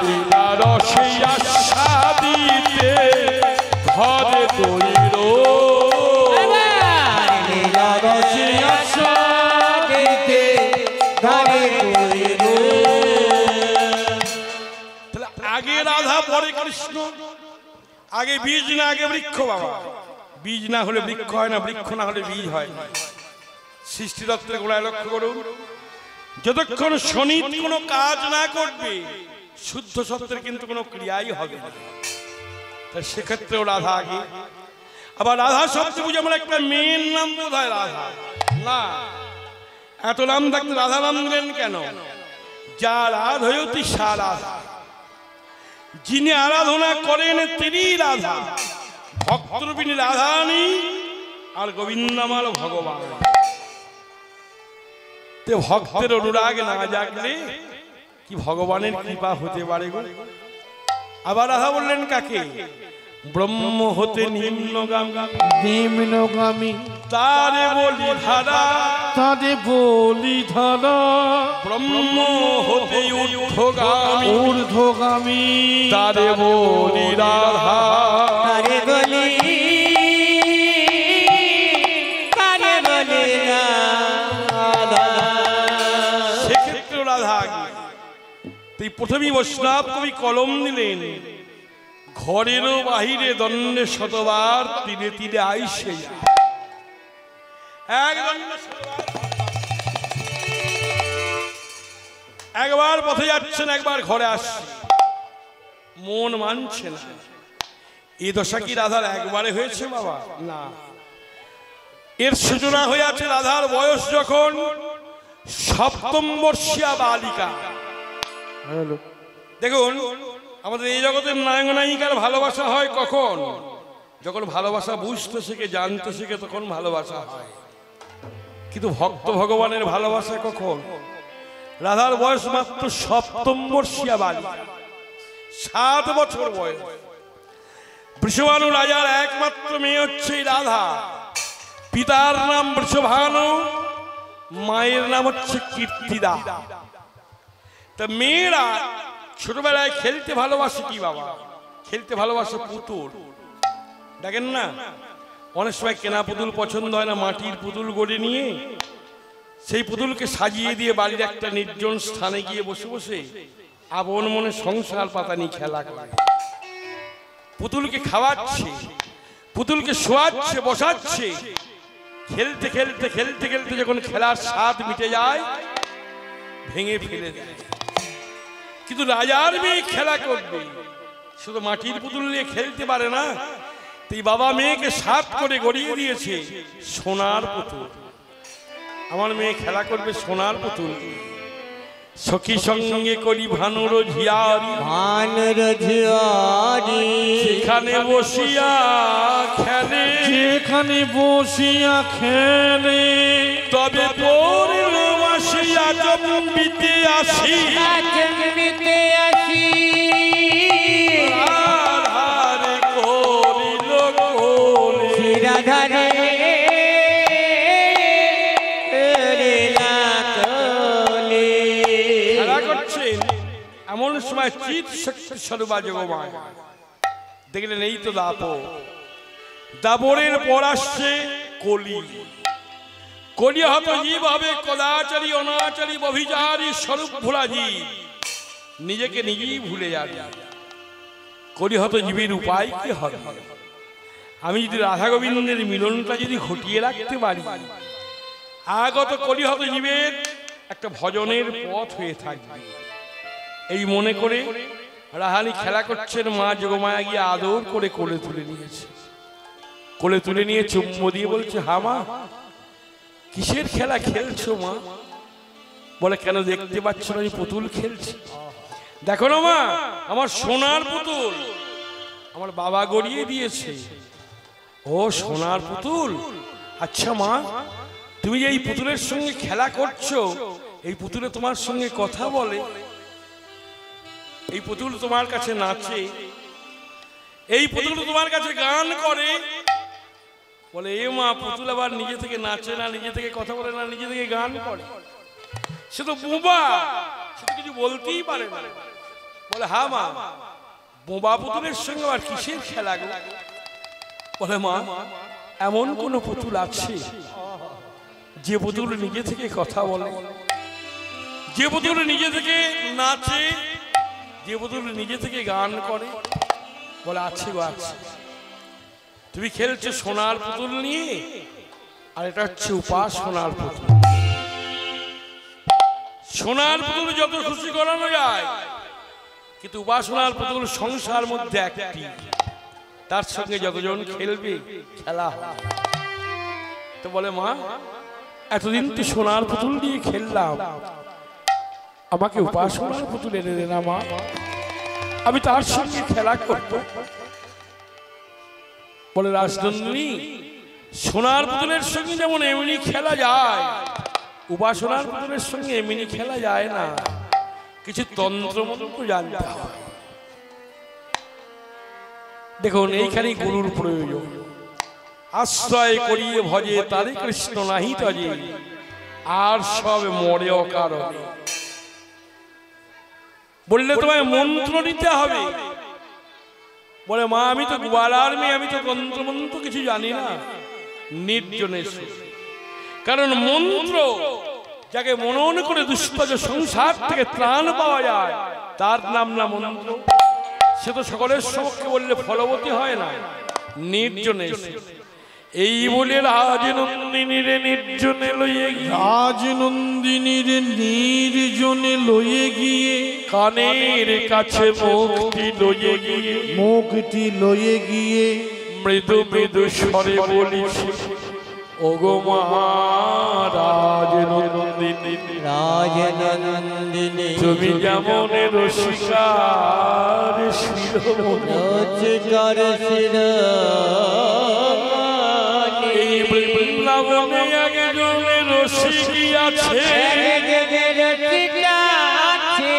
লীলা রসে আস্বাদিতে ধরে দইর লীলা রসে আস্বাদিতে ধরে দইর। তাহলে আগে রাধা পরে কৃষ্ণ, আগে বীজ না আগে বৃক্ষ। বাবা বীজ না হলে বৃক্ষ হয় না, বৃক্ষ না হলে বীজ হয় না। সৃষ্টিতত্ত্বের গোড়ায় লক্ষ্য করুন, যতক্ষণ শনিত কোনো কাজ না করবে শুদ্ধ সত্যের কিন্তু কোনো ক্রিয়াই হবে না। তাই সেক্ষেত্রেও রাধা আগে। আবার রাধা শব্দ বুঝে আমরা একটা মেয়ের নাম বোধ হয় রাধা না, এত নাম থাকতে রাধা নাম দিলেন কেন? যা রাধয়তি সা রাধা, যিনি আরাধনা করেন তিনি রাধা। ভক্তরূপিণী রাধা নেই আর গোবিন্দমাল ভগবান। তে ভক্তের অনুরাগ না জাগলে কি ভগবানের কৃপা হতে পারে গো? আবার রাধা বললেন কাকে? ব্রহ্ম হতে নিম্নগামী নিম্নগামী তারে বলি ধারা, তারে বলি ধারা ব্রহ্ম হতে ঊর্ধ্বগামী ঊর্ধ্বগামী তারে বলি রাধা। তারে বলি তারে বলি রাধা। সেক্ষেত্রে রাধা আগে। তাই প্রথমেই বৈষ্ণব কবি কলম দিলেন, ঘরেরও বাহিরে দণ্ডে শতবার তীরে তীরে আইসে একবার পথে যাচ্ছেন, একবার ঘরে আসছে, মন মানছে না। এই দশা কি রাধার একবারে হয়েছে বাবা? না, এর সূচনা হয়ে আছে রাধার বয়স যখন সপ্তম বর্ষীয়া বালিকা। দেখুন আমাদের এই জগতের নায়ক নায়িকার ভালোবাসা হয় কখন? যখন ভালোবাসা বুঝতে শিখে, জানতে শিখে, তখন ভালোবাসা হয়। কিন্তু ভক্ত ভগবানের ভালোবাসা কখন? রাধার বয়স মাত্র সপ্তম বর্ষীয়া বালিকা, 7 বছর বয়স। বৃষভানু রাজার একমাত্র মেয়ে হচ্ছে রাধা। পিতার নাম বৃষভানু, মায়ের নাম হচ্ছে কীর্তিদা। তা মেয়েরা ছোটবেলায় খেলতে ভালোবাসে কি বাবা? খেলতে ভালোবাসে পুতুল, দেখেন না? অনেক সময় কেনা পুতুল পছন্দ হয় না, মাটির পুতুল গড়ে নিয়ে সেই পুতুলকে সাজিয়ে দিয়ে বাড়ির একটা নির্জন স্থানে গিয়ে বসে বসে আপন মনে সংসার পাতা নিয়ে খেলা করে। পুতুলকে খাওয়াচ্ছে, পুতুলকে শোয়াচ্ছে, বসাচ্ছে। খেলতে খেলতে খেলতে খেলতে যখন খেলার স্বাদ মিটে যায়, ভেঙে ফেলে দেয়। কিন্তু রাজার মেয়ে খেলা করবে, শুধু মাটির পুতুল নিয়ে খেলতে পারে না। তুই বাবা মেয়েকে 7 করে গড়িয়ে দিয়েছে সোনার পুতুল। আমার মেয়ে খেলা করবে সোনার পুতুল। সখী সঙ্গে করি ভানুর ঝিয়ারি, ভানুর ঝিয়ারি সেখানে বসিয়া খেলে, যেখানে বসিয়া খেলে, তবে পৌর্ণ মাসিয়া জম্বিতে আসি, জন্মিতে আসি, আধারে করিল কোলে, রাধারে খেলা করছেন। এমন সময় চিৎ শক্তি স্বরূপা যোগমায় দেখলেন এই তো দাপর। দাপরের পর আসছে কলি। কলি হত জীব হবে কদাচারী, অনাচারী, ব্যভিচারী, স্বরূপ ভোলা জীব, নিজেকে নিজেই ভুলে যাবে। কলি হত জীবের উপায় কি হবে? আমি যদি রাধা গোবিন্দের মিলনটা যদি ঘটিয়ে রাখতে পারি, আগত কলি হত জীবের একটা ভজনের পথ হয়ে থাকবে। এই মনে করে রাহানি খেলা করছেন। মা যোগমায়া গিয়ে আদর করে কোলে তুলে নিয়েছে। কোলে তুলে নিয়ে চুম্বো দিয়ে বলছে, হা মা, কিসের খেলা খেলছো মা? বলে, কেন দেখতে পাচ্ছ না আমি পুতুল খেলছি? দেখো না মা, আমার সোনার পুতুল আমার বাবা গড়িয়ে দিয়েছে। ও সোনার পুতুল, আচ্ছা মা, তুমি যে এই পুতুলের সঙ্গে খেলা করছো, এই পুতুলে তোমার সঙ্গে কথা বলে, এই পুতুল তোমার কাছে নাচে, এই পুতুল তোমার কাছে গান করে। বলে, এ মা, পুতুল আবার নিজে থেকে নাচে না, নিজে থেকে কথা বলে না, নিজে থেকে গান করে? সে তো বোবা, সে তো কিছু বলতেই পারে না। বলে, হ্যাঁ মা, বোবা পুতুলের সঙ্গে আবার কিসের খেলা গো? বলে, মা, এমন কোন পুতুল আছে যে পুতুল নিজে থেকে কথা বলে, যে পুতুল নিজে থেকে নাচে, যে পুতুল নিজে থেকে গান করে? বলে, আছে গো, আছে। তুমি খেলছো সোনার পুতুল নিয়ে, আর এটা হচ্ছে উপাসনার পুতুল। সোনার পুতুল যত খুশি করানো যায়, কিন্তু উপাসনার পুতুল সংসার মধ্যে একটি, তার সঙ্গে যতজন খেলবে খেলা হয়। তো বলে, মা, এতদিন তো সোনার পুতুল দিয়ে খেললাম, আমাকে উপাসনার পুতুল এনে দে না মা, আমি তার সঙ্গে খেলা করব। বলে, রাজনন্দিনী, সোনার পুতুলের সঙ্গে যেমন এমনি খেলা যায়, উপাসনার পুতুলের সঙ্গে এমনি খেলা যায় না, কিছু তন্ত্র মন্ত্র জানতে হয়। দেখুন, এইখানে গুরুর প্রয়োজন। আশ্রয় করিয়ে ভজে তারে কৃষ্ণ নাহি তজে, আর সব মরে অকারণে। বললে তোমায় মন্ত্র নিতে হবে। বলে, মা, আমি তো গোয়ালার মেয়ে, আমি তো তন্ত্র মন্ত্র কিছু জানি না। নির্জনে, কারণ মন্ত্র যাকে মনন করে দুষ্পজ সংসার থেকে ত্রাণ পাওয়া যায়, তার নাম না মন্ত্র। সে তো সকলের সমক্ষে বললে ফলবতী হয় না। নির্জনে, এই বলে রাজনন্দিনীর নির্জনে লইয়ে গিয়ে, রাজনন্দিনীর নির্জনে লয়ে গিয়ে, কানের কাছে মুখটি লইয়ে গিয়ে, মুখটি লয়ে গিয়ে, মৃদু মৃদু স্বরে বলিছে, ওগো মহারাজ নন্দিনী রাজনন্দিনী তুমি যেমন রসিকার শিরোমণি রচিকার শিরোমণি এই বৃন্দাবনে একজনে রসিকী আছে রচিকা আছে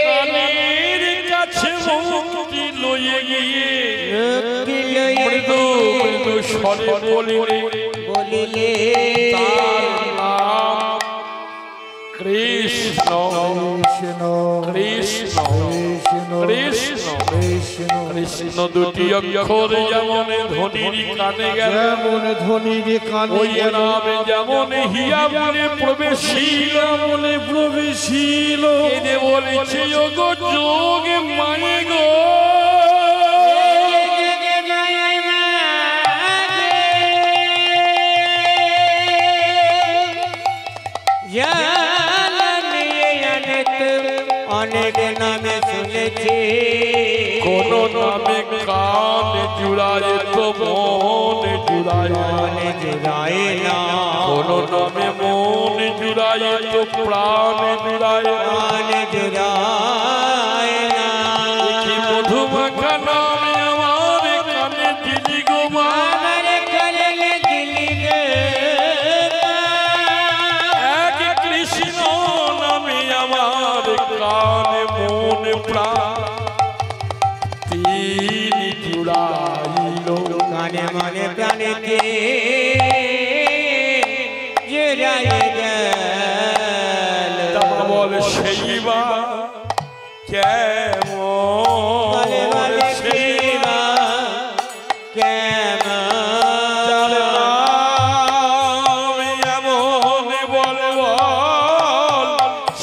কানের কাছে মুক্তি লয়ে গিয়ে মুক্তি লয়ে মৃদু মৃদু স্বরে বলিলে বলিলে তার নাম কৃষ্ণ কৃষ্ণ কৃষ্ণ কৃষ্ণ দুটি অক্ষর যেমন ধ্বনির কানে গেল যেমন ধ্বনির কানে ওই নামে যেমন হিয়া মনে প্রবেশিল মনে প্রবেশিল এনে বলেছে ওগো যোগ মায়ে গো অনেক নামে শুনেছি কোন নামে কান জুড়ায় তো মন জুড়ায় মনে জুড়ায় না কোন নামে মন জুড়ায় তো প্রাণ জুড়ায় মনে জুড়ায় না কি মধুমাখা নামে আমার কানে দিলি গো মা আমার কানে দিলি গে এক কৃষ্ণ নামে আমার কানে মন প্রাণ তিনি জুড়াইল কানে মনে প্রাণীতে জুড়ায় গেল বল সেইবা বলে কেমন বলে সেইবা কেমন যার নাম এমন বল বল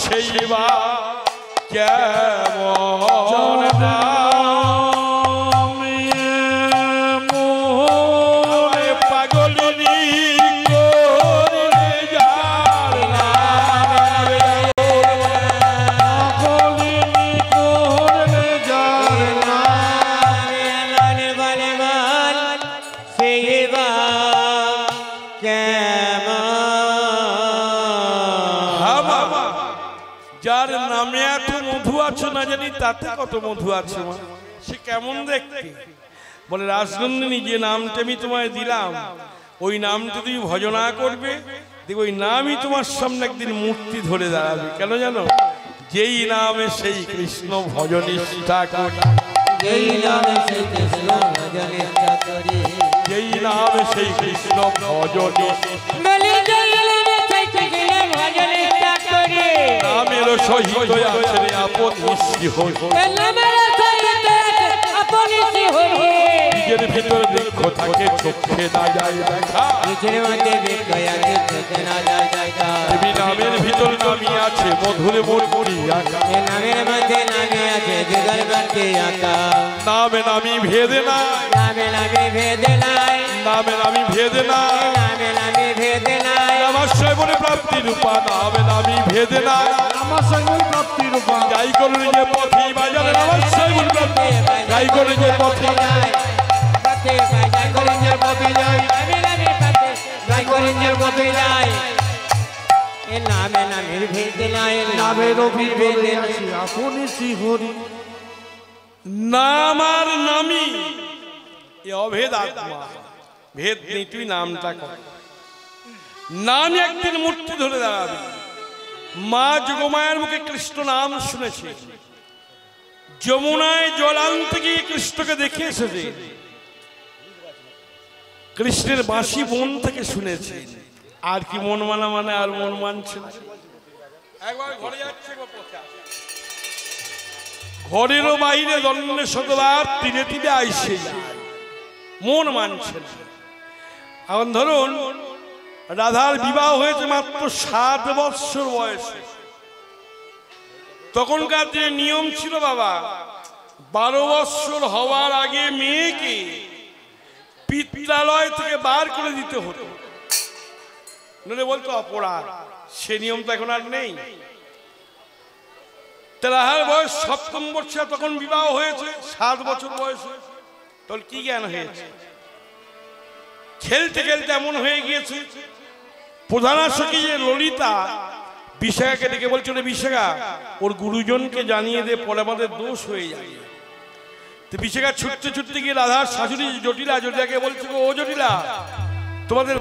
সেইবা কেমন নাম এমন পাগলিনী করে যার নাম পাগলিনী করলে যার নাম বলে বলে বল সেইবা কেমন যার নামে এত মধু আছে না জানি তাতে কত মধু আছে মা। সে কেমন দেখতে বলে রাজনন্দিনী যে নামটা আমি তোমায় দিলাম ওই নামটা তুমি ভজনা করবে দেখো ওই নামই তোমার সামনে একদিন মূর্তি ধরে দাঁড়াবে কেন জানো যেই নামে সেই কৃষ্ণ ভজনিষ্ঠা করে যেই নামে সেই কৃষ্ণ ভজনিষ্ঠা করি যেই নামে সেই কৃষ্ণ ভজনী বলি যেই নামে সেই কৃষ্ণ ভজনিষ্ঠা করি নামের সহিত আছে রে আপন নিশি হই নামের সহিত আপনি হরি নিজের ভিতর বৃক্ষ থাকে চোখে না যায় দেখা নিজের মধ্যে বিক্রয়াকে চোখে না যায় দেখা দেবী নামের ভিতর নামি আছে মধুরে মূর্তি আঁকা এ নামের মধ্যে নামে আছে যুগল মূর্তি আঁকা নামে নামি ভেদে নাই নামে নামে ভেদে নাই নামে নামি ভেদে নাই নামে নামে ভেদে নাই নমস্কার বলে প্রাপ্তি রূপা নামে নামি ভেদে নাই আমার সঙ্গে প্রাপ্তির উপায় যাই করুন যে পথি বাজারে নমস্কার বলে প্রাপ্তি যাই করুন যে পথি যায় পথে যাই করেন যে পথে যায় নামে নামে পথে যাই করেন যে পথে যায় এ নামে নামের ভেদে নাই নামের অভিভেদে আছে আপনি শ্রীহরি নাম আর নামি এ অভেদ আত্মা ভেদ নেই তুই নামটা কর নাম একদিন মূর্তি ধরে দাঁড়াবে মা যোগমায়ের মুখে কৃষ্ণ নাম শুনেছে যমুনায় জল আনতে গিয়ে কৃষ্ণকে দেখে এসেছে কৃষ্ণের বাঁশি বন থেকে শুনেছে আর কি মন মানা মানে আর মন মানছে না একবার ঘরে যাচ্ছে বা পথে আসছে। ঘরেরও বাইরে দণ্ডে শতবার তীরে তীরে আইসে যায় মন মানছে না এখন ধরুন রাধার বিবাহ হয়েছে মাত্র 7 বৎসর বয়সে তখনকার যে নিয়ম ছিল বাবা 12 বৎসর হওয়ার আগে মেয়েকে পিত্রালয় থেকে বার করে দিতে হতো নইলে বলতো অপরাধ সে নিয়ম তো এখন আর নেই রাধার বয়স 7ম বর্ষে তখন বিবাহ হয়েছে 7 বছর বয়সে তখন কি জ্ঞান হয়েছে খেলতে খেলতে এমন হয়ে গিয়েছে, প্রধান সখী যে ললিতা বিশাখাকে ডেকে বলছিল, বিশাখা ওর গুরুজনকে জানিয়ে দে, পরে আমাদের দোষ হয়ে যায়। তো বিশাখা ছুটতে ছুটতে গিয়ে রাধার শাশুড়ি জটিলা, জটিলাকে বলছে, ও জটিলা, তোমাদের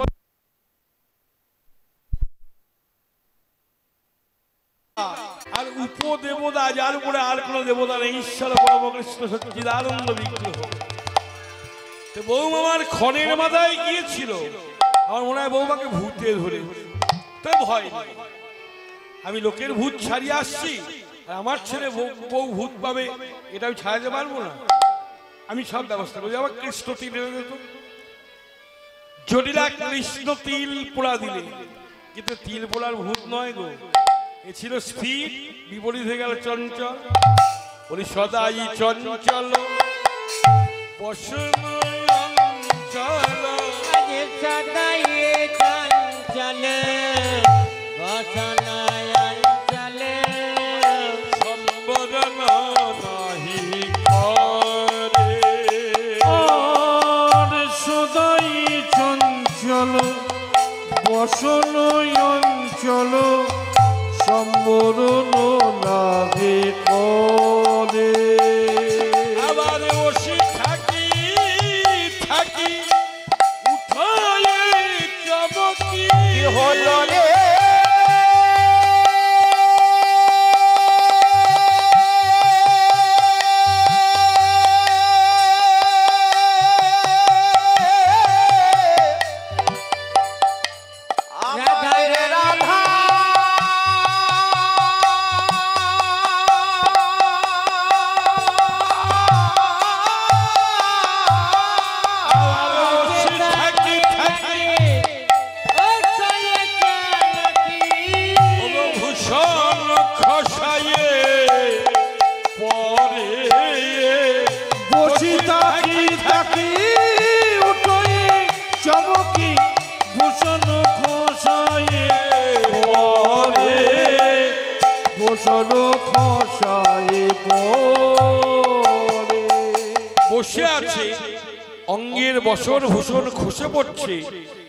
আর উপদেবতা, যার উপরে আর কোন দেবতা নেই, ঈশ্বর পরম কৃষ্ণ সচ্চিদানন্দ বিগ্রহ। তো বৌমামার ক্ষণের মাথায় গিয়েছিল, আমার মনে হয় বৌমাকে ভূতে ধরে, তো ভয় নেই, আমি লোকের ভূত ছাড়িয়ে আসছি, আর আমার ছেলে বউ ভূত পাবে, এটা আমি ছাড়াতে পারবো না, আমি সব ব্যবস্থা করি। আমার কৃষ্ণ তিল এনে দিত। জটিলা কৃষ্ণ তিল পোড়া দিলে, কিন্তু তিল পোড়ার ভূত নয় গো, এ ছিল স্থির, বিপরীত হয়ে গেল চঞ্চল। বলি সদাই চঞ্চল বসন অঞ্চল, সদাই চঞ্চল বসন অঞ্চল, সম্বরণ নাহি করে। সদাই চঞ্চল বসন অঞ্চল, সম্বরণ লাগে করে। আবার বসে থাকি থাকি উঠায়ে চমকি হলো রে বসে আছে, অঙ্গের বসন ভূষণ খসে পড়ছে,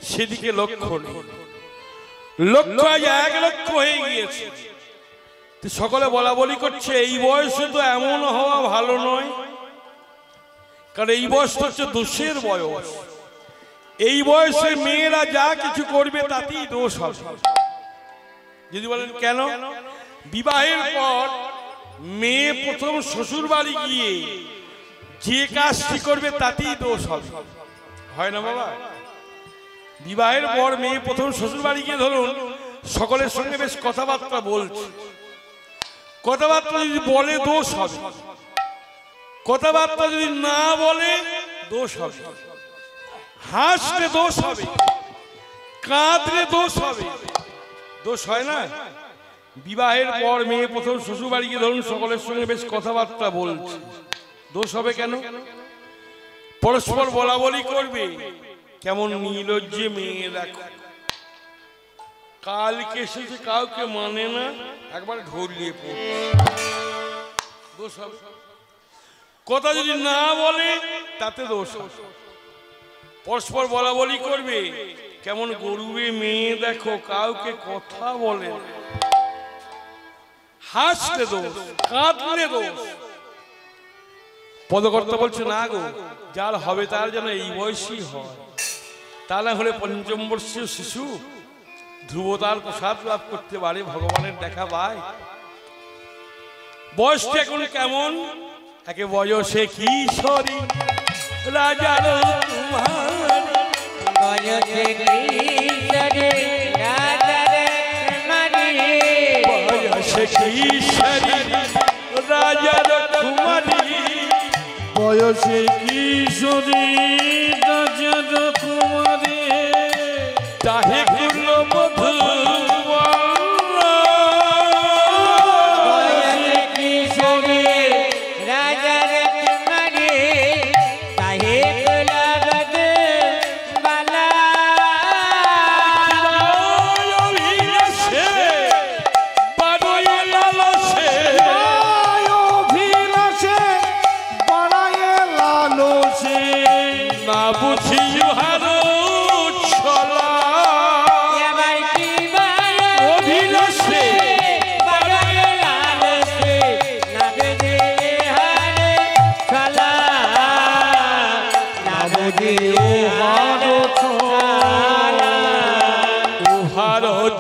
সেদিকে লক্ষ্য নেই, লক্ষ্য এক লক্ষ হয়ে গিয়েছে। সকলে বলা বলি করছে, এই বয়সে তো এমন হওয়া ভালো নয়, কারণ এই বয়সটা হচ্ছে দোষের বয়স। এই বয়সে মেয়েরা যা কিছু করবে তাতেই দোষ হবে। যদি বলেন কেন, বিবাহের পর মেয়ে প্রথম শ্বশুর বাড়ি গিয়ে যে কাজটি করবে তাতেই দোষ হবে, হয় না বাবা? বিবাহের পর মেয়ে প্রথম শ্বশুর বাড়ি গিয়ে ধরুন সকলের সঙ্গে বেশ কথাবার্তা বলছে, কথাবার্তা যদি বলে দোষ হবে, কথাবার্তা যদি না বলে দোষ হবে, হাসলে দোষ হবে, কাঁদলে দোষ হবে, দোষ হয় না? বিবাহের পর মেয়ে প্রথম শ্বশুর বাড়ি গিয়ে ধরুন সকলের সঙ্গে বেশ কথাবার্তা বলছে, দোষ হবে কেন? পরস্পর বলা বলি করবে, কেমন নির্লজ্জে মেয়ে দেখো, কালকে এসেছে কাউকে মানে না, একবার ঢলিয়ে পড়ছে, দোষ হবে। কথা যদি না বলে তাতে দোষ হবে। পরস্পর বলা বলি করবে, কেমন গরুবে মেয়ে দেখো, কাউকে কথা বলে না, হাসলে দোষ, কাঁদলে দোষ। পদকর্তা বলছে, না গো, যার হবে তার যেন এই বয়সই হয়, তা না হলে পঞ্চম বর্ষীয় শিশু ধ্রুবতার প্রসাদ লাভ করতে পারে, ভগবানের দেখা পায়। বয়সটা এখন কেমন, একে বয়সে কিশোরী রাজার বয়সে কিশোরী রাজার কুমারী, বয়সে কিশোরী রাজার কুমারী, তাহে কুল মধু না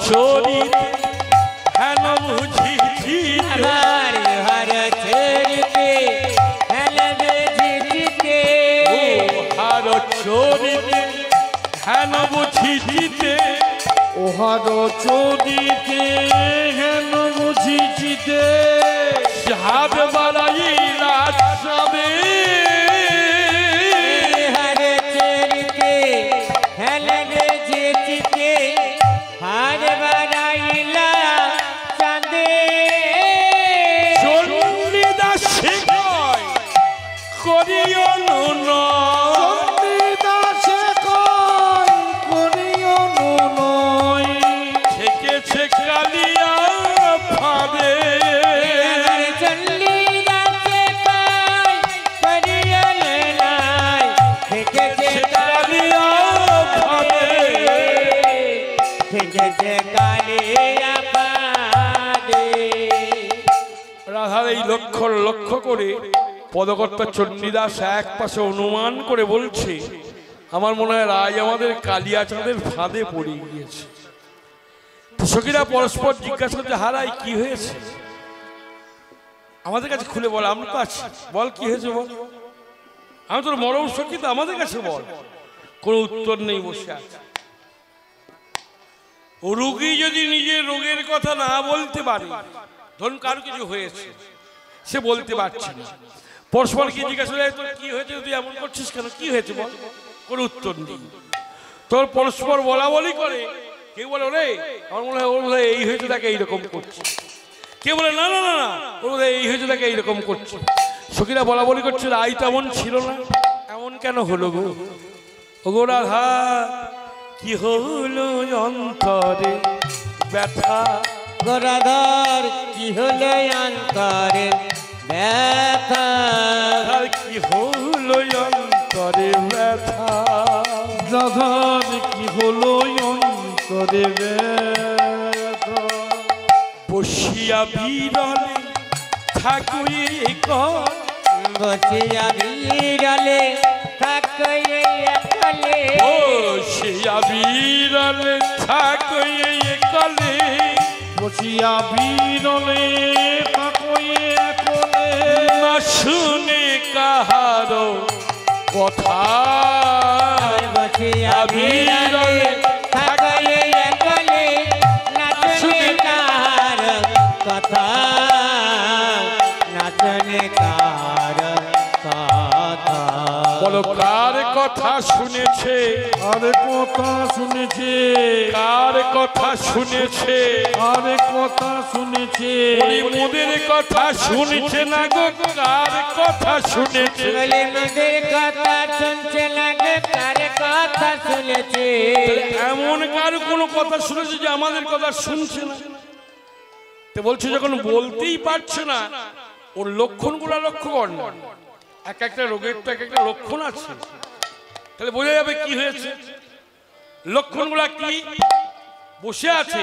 চরিতে হেন বুঝিছি আমার লোহার চরিতে হেন বুঝিতে লোহার চরিতে হেন বুঝিতে ওহার চরিতে হেন বুঝিছিতে হাত বাড়াইলা যাবে লোহার চরিতে হেন বুঝিতে হাত বাড়াইলা চাঁদে চণ্ডীদাসে কয় করিও চণ্ডীদাসে কয় করিও নয় ঠেকেছে কালিয়া ভাবে চণ্ডীদাসে কয় করিও নয় ঠেকেছে কালিয়া ভাবে ঠেকেছে কালিয়া পাদে। রাধার এই লক্ষ্য করে পদকর্তা চণ্ডীদাস এক পাশে অনুমান করে বলছে, আমার মনে হয় রায় আমাদের কালিয়া চাঁদের ফাঁদে পড়ে গিয়েছে। সখীরা পরস্পর জিজ্ঞাসা করছে, হারাই কি হয়েছে, আমাদের কাছে খুলে বল, আমরা তো আছি, বল কি হয়েছে বল, আমি তোর মরম সখী, তো আমাদের কাছে বল। কোনো উত্তর নেই, বসে আছে। ও রোগী যদি নিজের রোগের কথা না বলতে পারে, ধরুন কারো কিছু হয়েছে, সে বলতে পারছে না, পরস্পর কি জিজ্ঞাসা করে, তোর কি হয়েছে, তুই এমন করছিস কেন, কি হয়েছে বল, কোনো উত্তর নেই। তোর পরস্পর বলা বলি করে, কেউ বলে ওরে আমার মনে হয় ওর বোধ হয় এই হয়েছে, তাকে এইরকম করছে, কেউ বলে না না না না ওর বোধ হয় এই হয়েছে, তাকে এইরকম করছে। সখীরা বলা বলি করছে, আই তেমন ছিল না, এমন কেন হলো গো, ওগো রাধা কি হলো অন্তরে ব্যথা, গরাধর কি হলো অন্তরে ব্যথা, আর কি হলো অন্তরে ব্যথা, রাধার কি হলো অন্তরে ব্যথা, বসিয়া বিরলে ঠাকুরে বসিয়া বিরলে থাকলে একলে, বসিয়া বিরলে ঠাকুরে কলে, বসিয়া বিরলে তাকয়ে একলে, না শুনে কাহারো কথা, বসিয়া বিরলে থাকলে একলে, নাচনে কার কথা, নাচনে কার কথা, বলো কার কথা শুনেছে, আরে কথা শুনেছে, কার কথা শুনেছে, আরে কথা শুনেছে, ওই মোদের কথা শুনেছে না গো, কার কথা শুনেছে, বলে মোদের কথা শুনছে না গো, কার কথা শুনেছে, এমন কার কোনো কথা শুনেছে যে আমাদের কথা শুনছে না, তো বলছে যখন বলতেই পারছে না, ওর লক্ষণগুলো লক্ষ্য কর না, এক একটা রোগের তো এক একটা লক্ষণ আছে, তাহলে বোঝা যাবে কি হয়েছে। লক্ষণগুলা কি, বসে আছে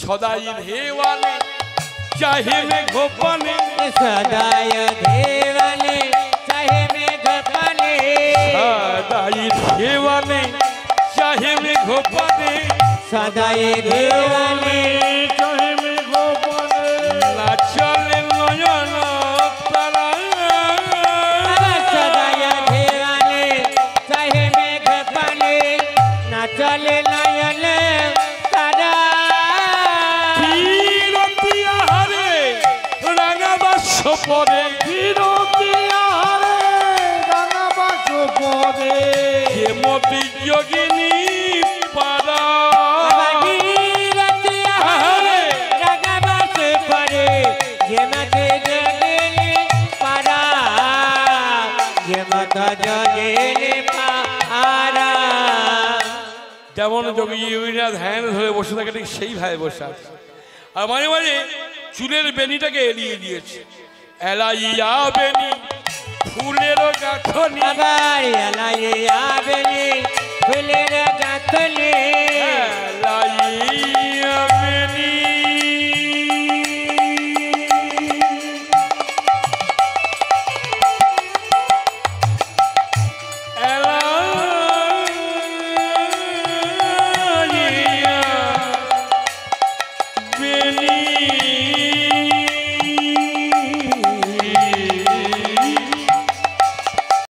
সদাই দেওয়ালে চাহে মেঘ পানে, সদায় দেওয়ালে চাহে মেঘ পানে, সদাই দেওয়ালে চাহে মেঘ পানে, সদায় দেওয়ালে চাহে মেঘ পানে, না চলে নয়ন তারা, সদায় দেওয়ালে চাহে মেঘ পানে, না চলে নয়ন তারা, বিরতি আহারে রাঙাবাস পরে, বিরতি আহারে রাঙাবাস পরে, হে মতি যোগিনী পারা, বিরতি আহারে রাগাবাস পরে, যেমতে জগেলে পারা, যেমত জগেলে পারা, যেমন যোগী যোগীরা ধ্যান ধরে বসে থাকে ঠিক সেইভাবে বসে আছে, আর মাঝে মাঝে চুলের বেনিটাকে এড়িয়ে দিয়েছে, এলাইয়া বেনি ফুলের গাঁথনি, আবার এলাই আবেলে ফুলের গাঁথলে,